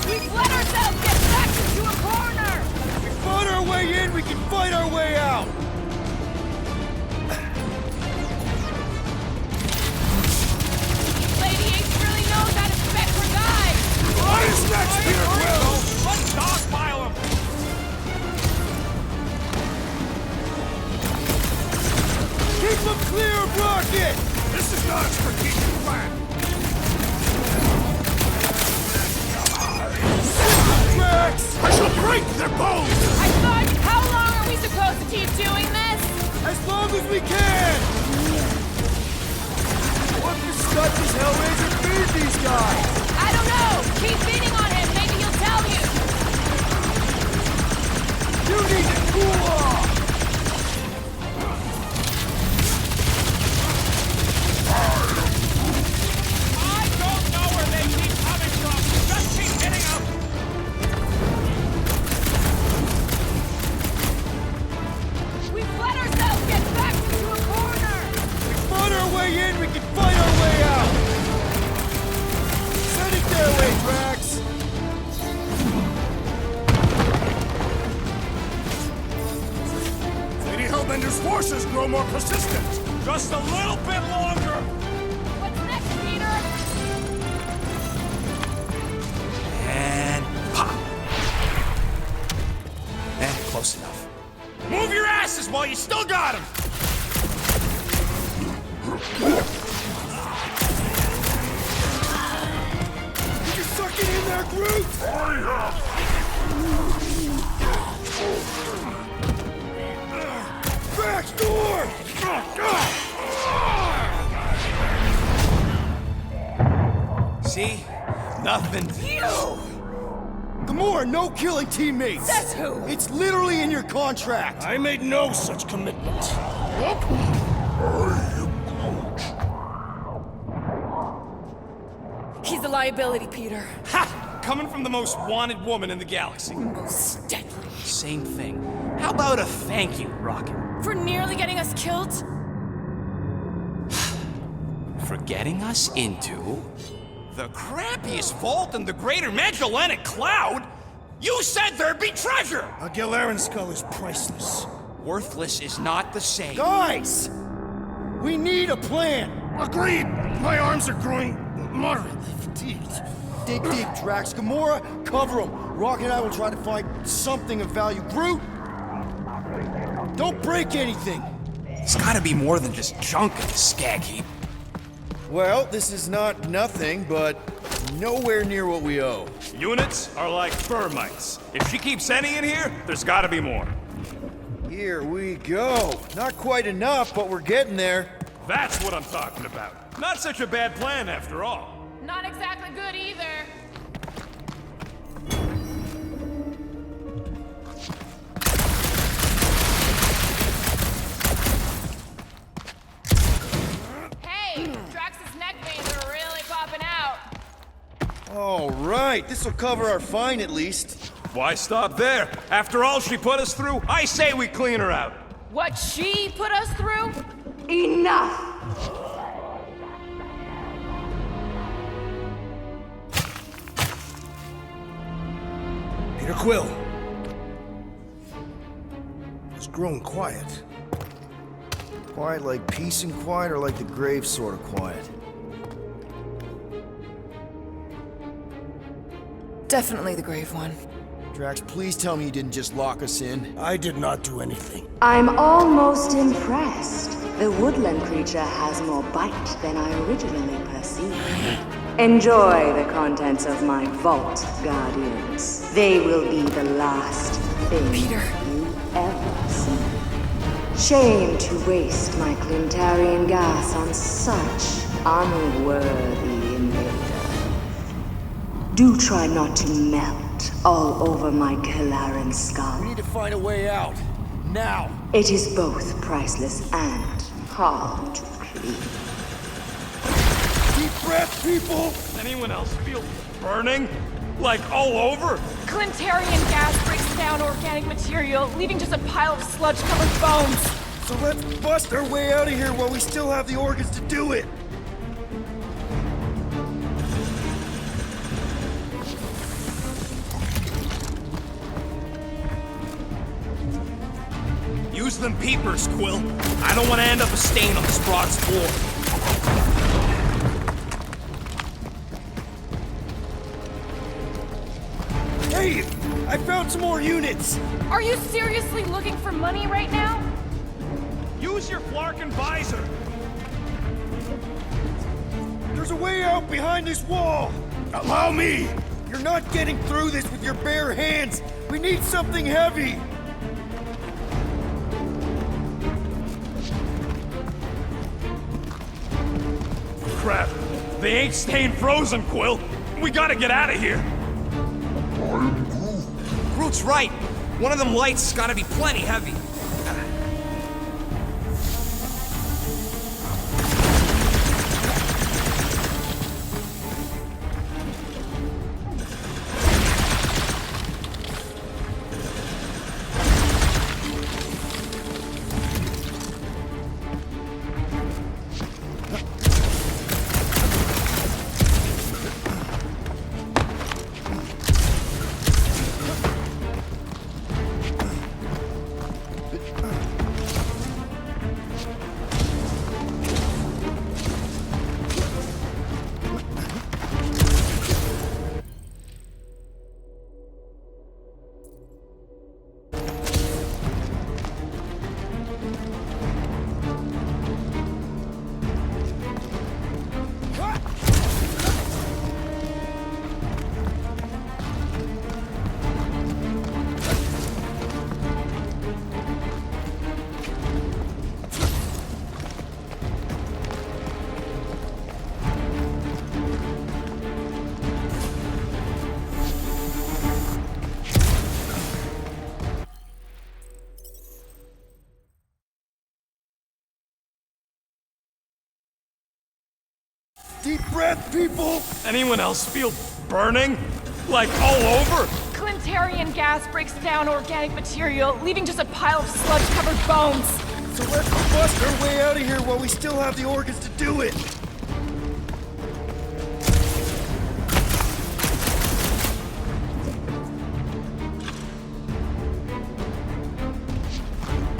Speaker 6: We've let ourselves get backed into a corner!
Speaker 11: We fought our way in, we can fight our way out.
Speaker 6: Lady H really knows how to spec her guys!
Speaker 11: What is next, Peter Quill?
Speaker 5: Let's dogpile him.
Speaker 11: Keep them clear of Rocket!
Speaker 5: This is not a strategic plan.
Speaker 11: Drax!
Speaker 7: I shall break their bones!
Speaker 6: I thought, how long are we supposed to keep doing this?
Speaker 11: As long as we can! What the stuff does Hellraiser feed these guys?
Speaker 6: I don't know! Keep beating on him, maybe he'll tell you!
Speaker 11: You need to cool off!
Speaker 5: I don't know where they keep coming from. Just keep hitting them.
Speaker 6: We've let ourselves get backed into a corner!
Speaker 11: We fought our way in, we can fight our way out! Send it their way, Drax!
Speaker 7: Lady Hellbender's forces grow more persistent!
Speaker 5: Just a little bit longer.
Speaker 6: What's next, Peter?
Speaker 5: And pop. Close enough. Move your asses while you still got him.
Speaker 11: You suck it in there, Groot! Drax, door!
Speaker 5: See? Nothing.
Speaker 11: Gamora, no killing teammates!
Speaker 6: Says who?
Speaker 11: It's literally in your contract!
Speaker 1: I made no such commitment.
Speaker 6: He's a liability, Peter.
Speaker 5: Ha! Coming from the most wanted woman in the galaxy.
Speaker 6: Most deadly.
Speaker 5: Same thing. How about a thank you, Rocket?
Speaker 6: For nearly getting us killed?
Speaker 5: For getting us into the crappiest vault in the greater Magellanic Cloud? You said there'd be treasure!
Speaker 1: A Galaran skull is priceless.
Speaker 5: Worthless is not the same.
Speaker 11: Guys! We need a plan!
Speaker 1: Agreed! My arms are growing moderately fatigued.
Speaker 11: Dig deep, Drax. Gamora, cover him. Rocket and I will try to find something of value. Groot! Don't break anything!
Speaker 5: It's gotta be more than just junk in the skag heap.
Speaker 3: Well, this is not nothing, but nowhere near what we owe.
Speaker 8: Units are like termites. If she keeps any in here, there's gotta be more.
Speaker 3: Here we go. Not quite enough, but we're getting there.
Speaker 8: That's what I'm talking about. Not such a bad plan after all.
Speaker 6: Not exactly good either. Hey, Drax's neck veins are really popping out.
Speaker 3: All right, this will cover our fine at least.
Speaker 8: Why stop there? After all she put us through, I say we clean her out.
Speaker 6: What she put us through?
Speaker 15: Enough!
Speaker 1: Peter Quill. It's grown quiet.
Speaker 3: Quiet like peace and quiet, or like the grave sort of quiet?
Speaker 10: Definitely the grave one.
Speaker 3: Drax, please tell me you didn't just lock us in.
Speaker 1: I did not do anything.
Speaker 15: I'm almost impressed. The woodland creature has more bite than I originally perceived. Enjoy the contents of my vault, Guardians. They will be the last thing you ever see. Shame to waste my Clintarian gas on such unworthy invader. Do try not to melt bite all over my Kalaran skull.
Speaker 11: We need to find a way out. Now!
Speaker 15: It is both priceless and hard to clean.
Speaker 11: Deep breath, people!
Speaker 8: Anyone else feel burning? Like all over?
Speaker 6: Clintarian gas breaks down organic material, leaving just a pile of sludge-covered bones.
Speaker 11: So let's bust our way out of here while we still have the organs to do it!
Speaker 2: Use them peepers, Quill. I don't want to end up a stain on this broad's floor.
Speaker 11: Hey! I found some more units!
Speaker 6: Are you seriously looking for money right now?
Speaker 8: Use your Flarkin visor.
Speaker 11: There's a way out behind this wall! Allow me! You're not getting through this with your bare hands! We need something heavy!
Speaker 8: Crap. They ain't staying frozen, Quill. We gotta get out of here.
Speaker 2: Groot's right. One of them lights gotta be plenty heavy.
Speaker 11: Deep breath, people!
Speaker 8: Anyone else feel burning? Like all over?
Speaker 6: Clintarian gas breaks down organic material, leaving just a pile of sludge-covered bones.
Speaker 11: So let's bust our way out of here while we still have the organs to do it!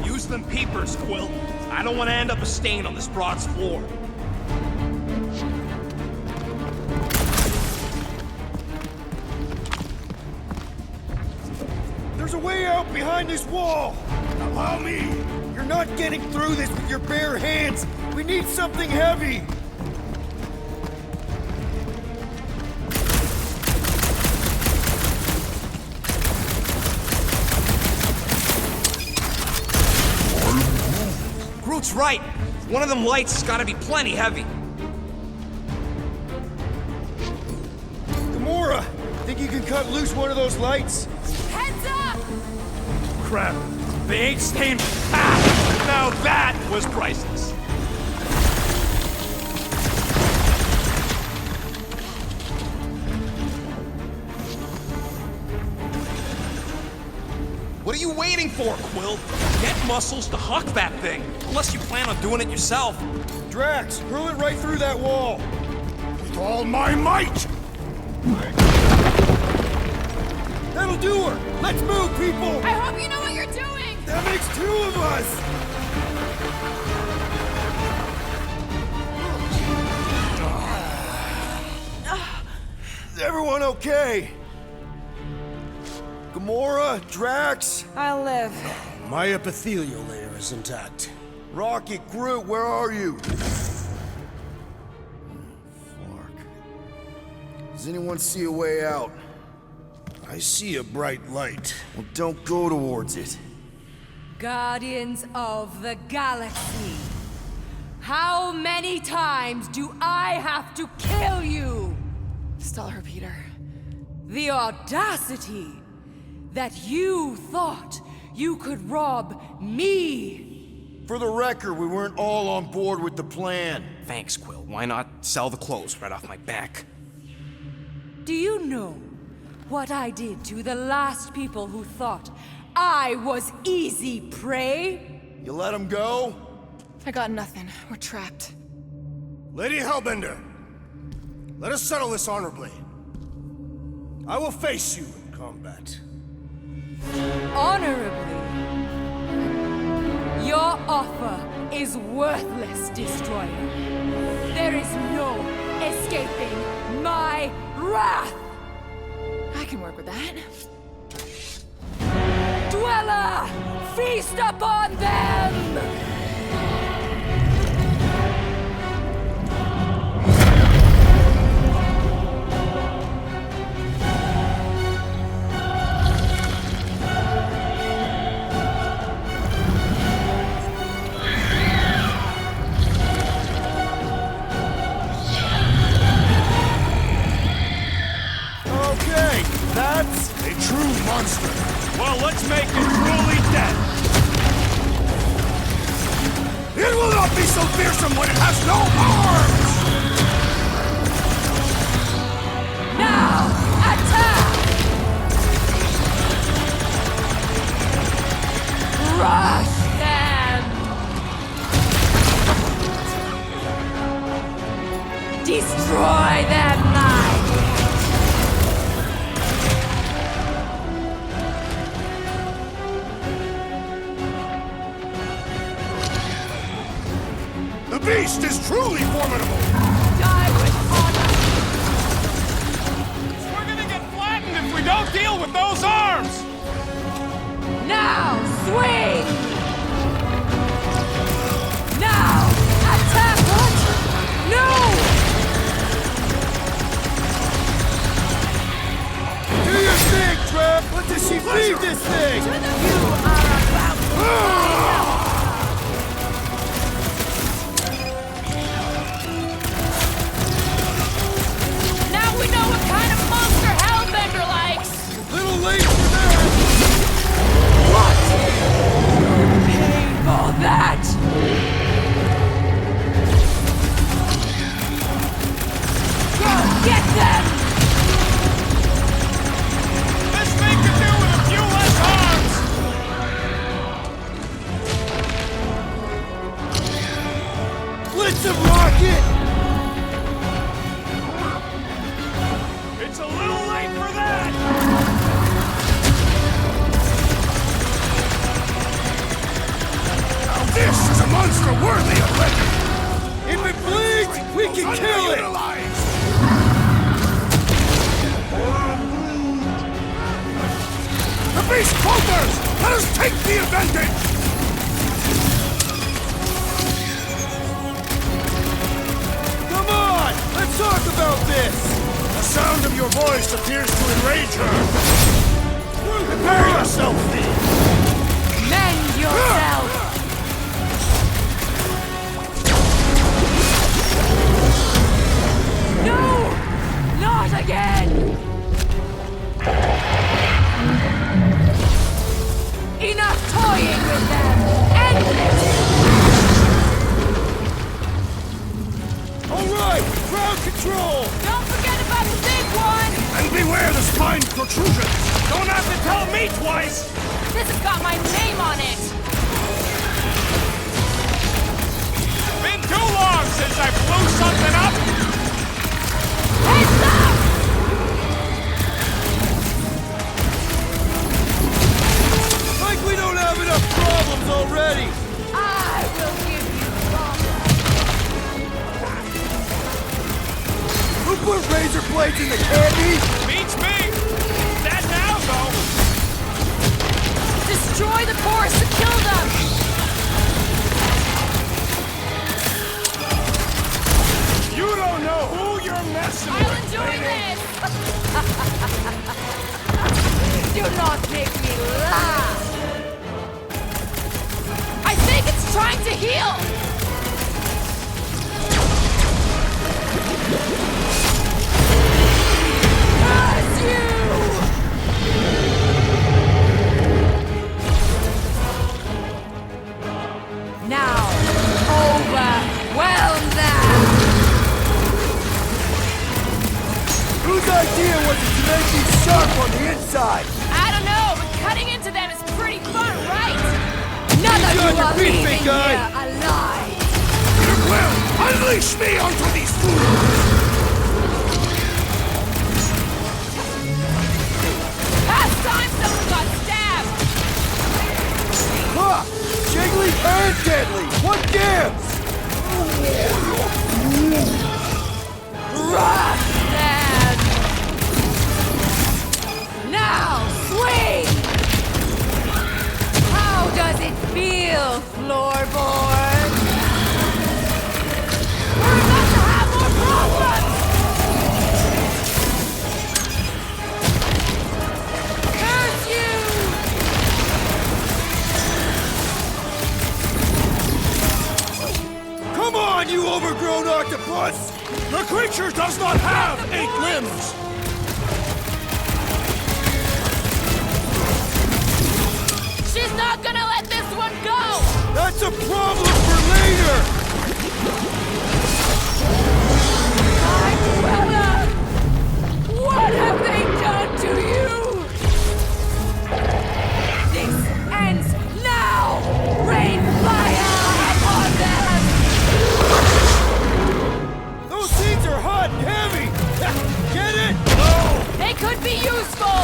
Speaker 2: Use them peepers, Quill. I don't want to end up a stain on this broad's floor.
Speaker 11: There's a way out behind this wall! Allow me! You're not getting through this with your bare hands! We need something heavy!
Speaker 2: Groot's right. One of them lights has gotta be plenty heavy.
Speaker 11: Gamora! Think you can cut loose one of those lights?
Speaker 6: Heads up!
Speaker 8: Crap. They ain't staying. Ah! Now that was priceless.
Speaker 2: What are you waiting for, Quill? Get muscles to huck that thing. Unless you plan on doing it yourself.
Speaker 11: Drax, hurl it right through that wall! With all my might! That'll do her! Let's move, people!
Speaker 6: I hope you know what you're doing!
Speaker 11: That makes two of us! Is everyone okay? Gamora, Drax?
Speaker 4: I'll live.
Speaker 1: My epithelial layer is intact.
Speaker 11: Rocket, Groot, where are you? Does anyone see a way out?
Speaker 1: I see a bright light.
Speaker 11: Well, don't go towards it.
Speaker 14: Guardians of the Galaxy, how many times do I have to kill you?
Speaker 6: Still her, Peter.
Speaker 10: The audacity that you thought you could rob me!
Speaker 11: For the record, we weren't all on board with the plan.
Speaker 2: Thanks, Quill. Why not sell the clothes right off my back?
Speaker 10: Do you know what I did to the last people who thought I was easy prey?
Speaker 11: You let him go?
Speaker 6: I got nothing. We're trapped.
Speaker 1: Lady Hellbender, let us settle this honorably. I will face you in combat.
Speaker 10: Honorably? Your offer is worthless, Destroyer. There is no escaping my wrath!
Speaker 6: I can work with that.
Speaker 10: Dweller! Feast upon them!
Speaker 11: Okay, that's
Speaker 1: a true monster.
Speaker 8: Well, let's make it truly dead.
Speaker 1: It will not be so fearsome when it has no arms!
Speaker 10: Now, attack! Crush them! Destroy them, knight!
Speaker 1: The beast is truly formidable!
Speaker 10: Die with honor!
Speaker 8: We're gonna get flattened if we don't deal with those arms!
Speaker 10: Now, swing! Now, attack! What? No!
Speaker 11: Do your thing, Trev! What does she feed this thing?
Speaker 10: You are about to...
Speaker 6: Now we know what kind of monster Hellbender likes!
Speaker 11: Little late for that!
Speaker 10: What? Pay for that! Go get them!
Speaker 8: This thing could do with a few less arms!
Speaker 11: Blitz him, Rocket!
Speaker 8: It's a little late for that!
Speaker 1: Now this is a monster worthy of legend!
Speaker 11: If it bleeds, we can kill it!
Speaker 1: The beast falters! Let us take the advantage!
Speaker 11: Come on! Let's talk about this!
Speaker 1: The sound of your voice appears to enrage her! Prepare yourself, thief!
Speaker 10: Mend yourself! No! Not again! Enough toying with them! End this!
Speaker 11: Alright! Ground control!
Speaker 6: Don't forget about the big one!
Speaker 1: And beware the spine protrusion!
Speaker 8: Don't have to tell me twice!
Speaker 6: This has got my name on it!
Speaker 8: Been too long since I blew something up!
Speaker 6: Heads up!
Speaker 11: Like we don't have enough problems already!
Speaker 10: I will give you
Speaker 11: Who put razor blades in the candy?
Speaker 8: Beats me! Dead now, though!
Speaker 6: Destroy the forest to kill them!
Speaker 8: You don't know who you're messing
Speaker 6: I'll
Speaker 8: with!
Speaker 6: enjoy this!
Speaker 10: Do not make me laugh!
Speaker 6: I think it's trying to heal!
Speaker 10: Curse you!
Speaker 11: sharp on the inside.
Speaker 6: I don't know, but cutting into them is pretty fun, right?
Speaker 14: None of
Speaker 11: You
Speaker 14: you
Speaker 11: on your
Speaker 14: are
Speaker 11: feet,
Speaker 14: leaving
Speaker 11: big guy.
Speaker 14: here alive.
Speaker 7: Well, unleash me onto these fools!
Speaker 6: Past time someone got stabbed!
Speaker 11: Huh! Jiggly and deadly! What gives?
Speaker 14: Rush them! Now, swing! How does it feel, floorboard?
Speaker 6: We're about to have more problems!
Speaker 14: Curse you!
Speaker 11: Come on, you overgrown octopus! The creature does not have 8 limbs!
Speaker 6: She's not gonna let this one go!
Speaker 11: That's a problem for later!
Speaker 14: Cruella! What have they done to you? This ends now! Rain fire upon them!
Speaker 11: Those seeds are hot and heavy! Get it?
Speaker 6: They could be useful!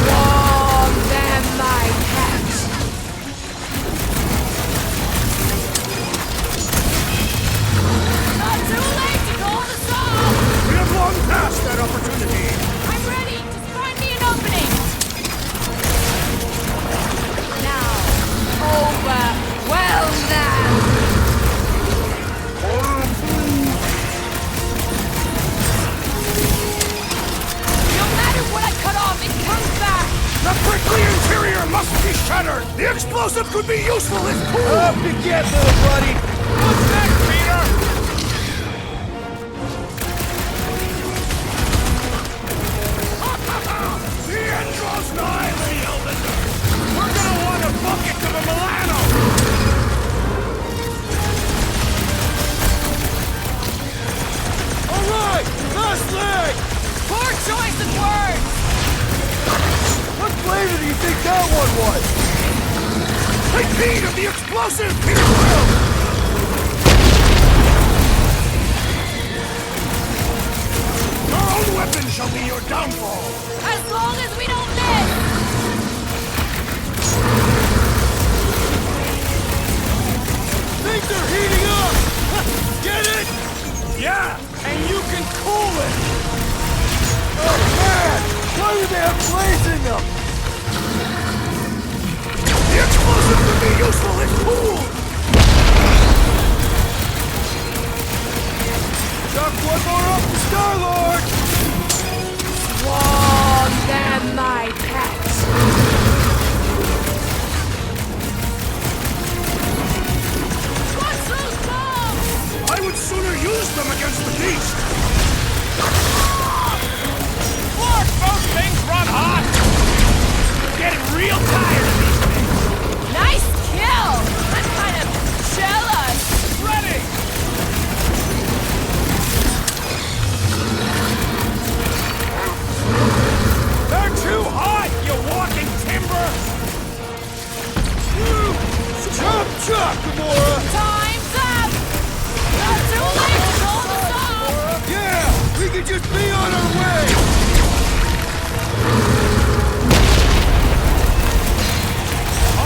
Speaker 14: Swarm them, my cat!
Speaker 6: Not too late to call the song!
Speaker 11: We have long passed that opportunity!
Speaker 6: I'm ready! Just find me an opening!
Speaker 14: Now, overwhelm them!
Speaker 6: No matter what I cut off, it comes back!
Speaker 7: The prickly interior must be shattered! The explosive could be useful if cool!
Speaker 11: Up you get, little buddy!
Speaker 8: What's next, Peter?
Speaker 7: The end draws nigh, Lady Hellbender!
Speaker 8: We're gonna want a bucket to the Milano!
Speaker 11: Alright! Last leg!
Speaker 6: Poor choice of words!
Speaker 11: What flavor do you think that one was?
Speaker 7: Take heed of the explosive, Peter Quill! Your own weapon shall be your downfall!
Speaker 6: As long as we don't miss!
Speaker 11: Things are heating up! Get it?
Speaker 8: Yeah, and you can cool it!
Speaker 11: Oh man! Why do they have flames in them?
Speaker 7: The explosive could be useful if cooled!
Speaker 11: Chuck one more up to Star-Lord!
Speaker 14: Swarm them, my cat!
Speaker 6: What's those bombs?
Speaker 7: I would sooner use them against the beast!
Speaker 8: Look, those things run hot! Getting real tired of these things!
Speaker 6: Nice kill! I'm kind of jealous!
Speaker 8: Ready! They're too hot, you walking timber!
Speaker 11: Chop, chop, Gamora!
Speaker 6: Time's up! Not too late to call the song!
Speaker 11: Yeah! We can just be on our way!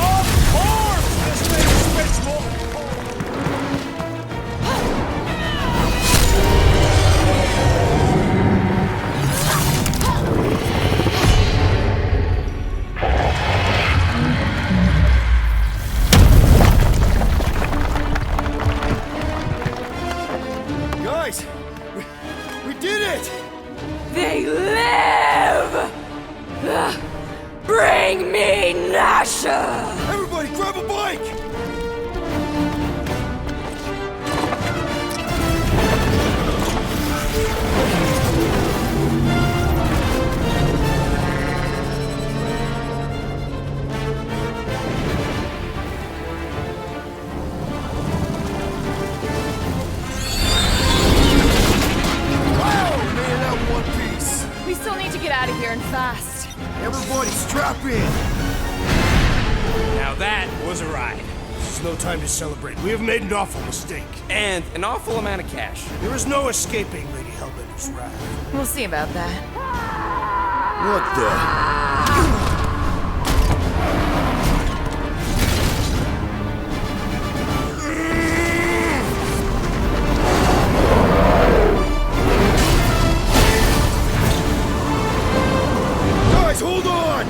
Speaker 8: Of course, this thing's fixable!
Speaker 11: Guys! We did it!
Speaker 14: They live! Bring me Nasha!
Speaker 11: Everybody grab a bike! Wow, man, that one
Speaker 6: to get out of here and fast.
Speaker 11: Everybody strap in!
Speaker 2: Now that was a ride.
Speaker 1: This is no time to celebrate. We have made an awful mistake.
Speaker 2: And an awful amount of cash.
Speaker 1: There is no escaping Lady Hellbender's wrath.
Speaker 6: We'll see about that.
Speaker 11: What the? Guys, hold on!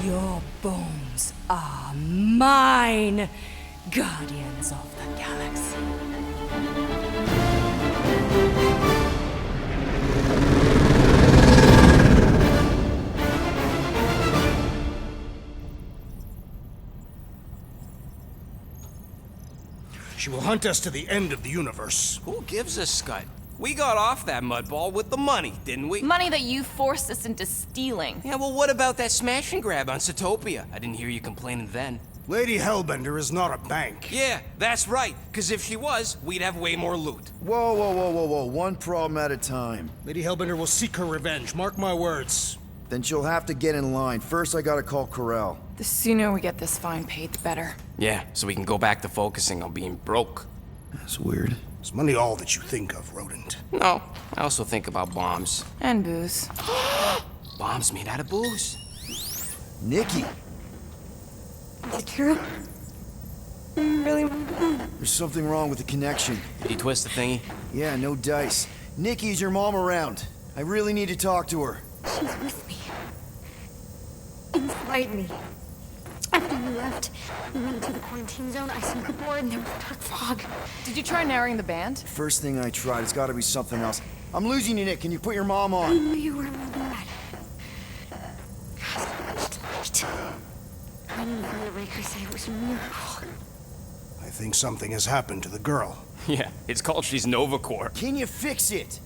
Speaker 10: Your bones are mine, Guardians of the Galaxy.
Speaker 1: She will hunt us to the end of the universe.
Speaker 2: Who gives a scut? We got off that mudball with the money, didn't we?
Speaker 6: Money that you forced us into stealing.
Speaker 2: Yeah, well, what about that smash and grab on Satopia? I didn't hear you complaining then.
Speaker 1: Lady Hellbender is not a bank.
Speaker 2: Yeah, that's right. Because if she was, we'd have way more loot.
Speaker 11: Whoa, whoa, whoa, whoa, whoa. One problem at a time.
Speaker 1: Lady Hellbender will seek her revenge. Mark my words.
Speaker 11: Then she'll have to get in line. First, I gotta call Corel.
Speaker 6: The sooner we get this fine paid, the better.
Speaker 2: Yeah, so we can go back to focusing on being broke.
Speaker 11: That's weird.
Speaker 1: Is money all that you think of, rodent?
Speaker 2: No, I also think about bombs.
Speaker 6: And booze.
Speaker 2: Bombs made out of booze.
Speaker 11: Nikki!
Speaker 15: Is it true? Really?
Speaker 11: There's something wrong with the connection.
Speaker 2: Did he twist the thingy?
Speaker 11: Yeah, no dice. Nikki, is your mom around? I really need to talk to her.
Speaker 15: She's with me. Inside me. After you left, we went into the quarantine zone. I sealed the door and there was dark fog.
Speaker 6: Did you try narrowing the band?
Speaker 11: First thing I tried, it's gotta be something else. I'm losing you, Nick. Can you put your mom
Speaker 15: I
Speaker 11: on?
Speaker 15: knew you were mad. Tonight. I knew the Raker said it was a miracle.
Speaker 1: I think something has happened to the girl.
Speaker 2: Yeah, it's called she's Nova Corps.
Speaker 11: Can you fix it?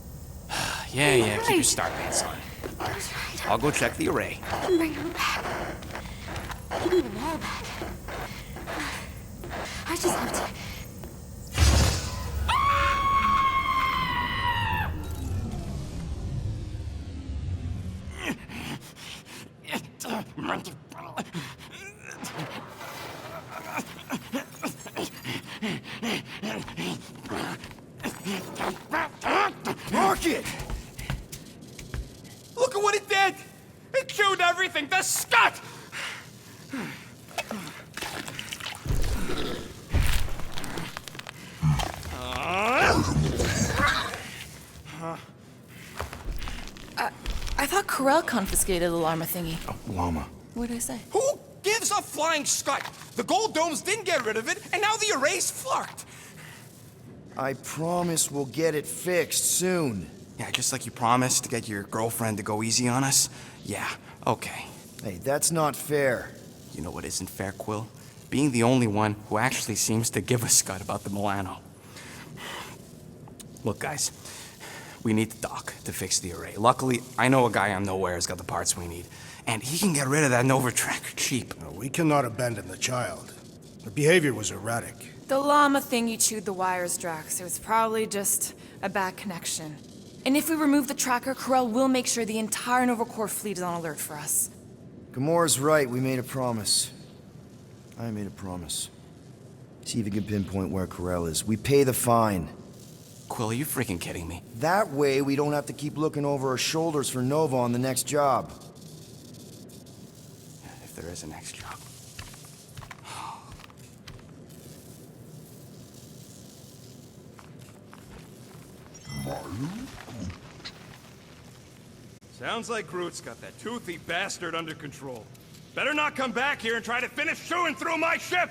Speaker 2: Yeah, keep your star pants on.
Speaker 15: That's right.
Speaker 2: I'll go check the array.
Speaker 15: I can bring them back. I can bring them all back. I just have to...
Speaker 11: Mark it!
Speaker 2: Look at what it did! It chewed everything! The scut!
Speaker 6: I thought Corel confiscated the llama thingy.
Speaker 11: Llama.
Speaker 6: What did I say?
Speaker 2: Who gives a flying scut? The gold domes didn't get rid of it, and now the array's fucked!
Speaker 11: I promise we'll get it fixed soon.
Speaker 5: Yeah, just like you promised to get your girlfriend to go easy on us? Yeah, okay.
Speaker 11: Hey, that's not fair.
Speaker 5: You know what isn't fair, Quill? Being the only one who actually seems to give a scut about the Milano. Look, guys, we need the dock to fix the array. Luckily, I know a guy on Nowhere has got the parts we need, and he can get rid of that Nova tracker cheap.
Speaker 1: No, we cannot abandon the child. Her behavior was erratic.
Speaker 4: The llama thingy chewed the wires, Drax. It was probably just a bad connection. And if we remove the tracker, Corel will make sure the entire Nova Corps fleet is on alert for us.
Speaker 11: Gamora's right, we made a promise. I made a promise. See if you can pinpoint where Corel is. We pay the fine.
Speaker 5: Quill, are you freaking kidding me?
Speaker 11: That way, we don't have to keep looking over our shoulders for Nova on the next job.
Speaker 5: If there is a next job.
Speaker 8: Sounds like Groot's got that toothy bastard under control. Better not come back here and try to finish chewing through my ship!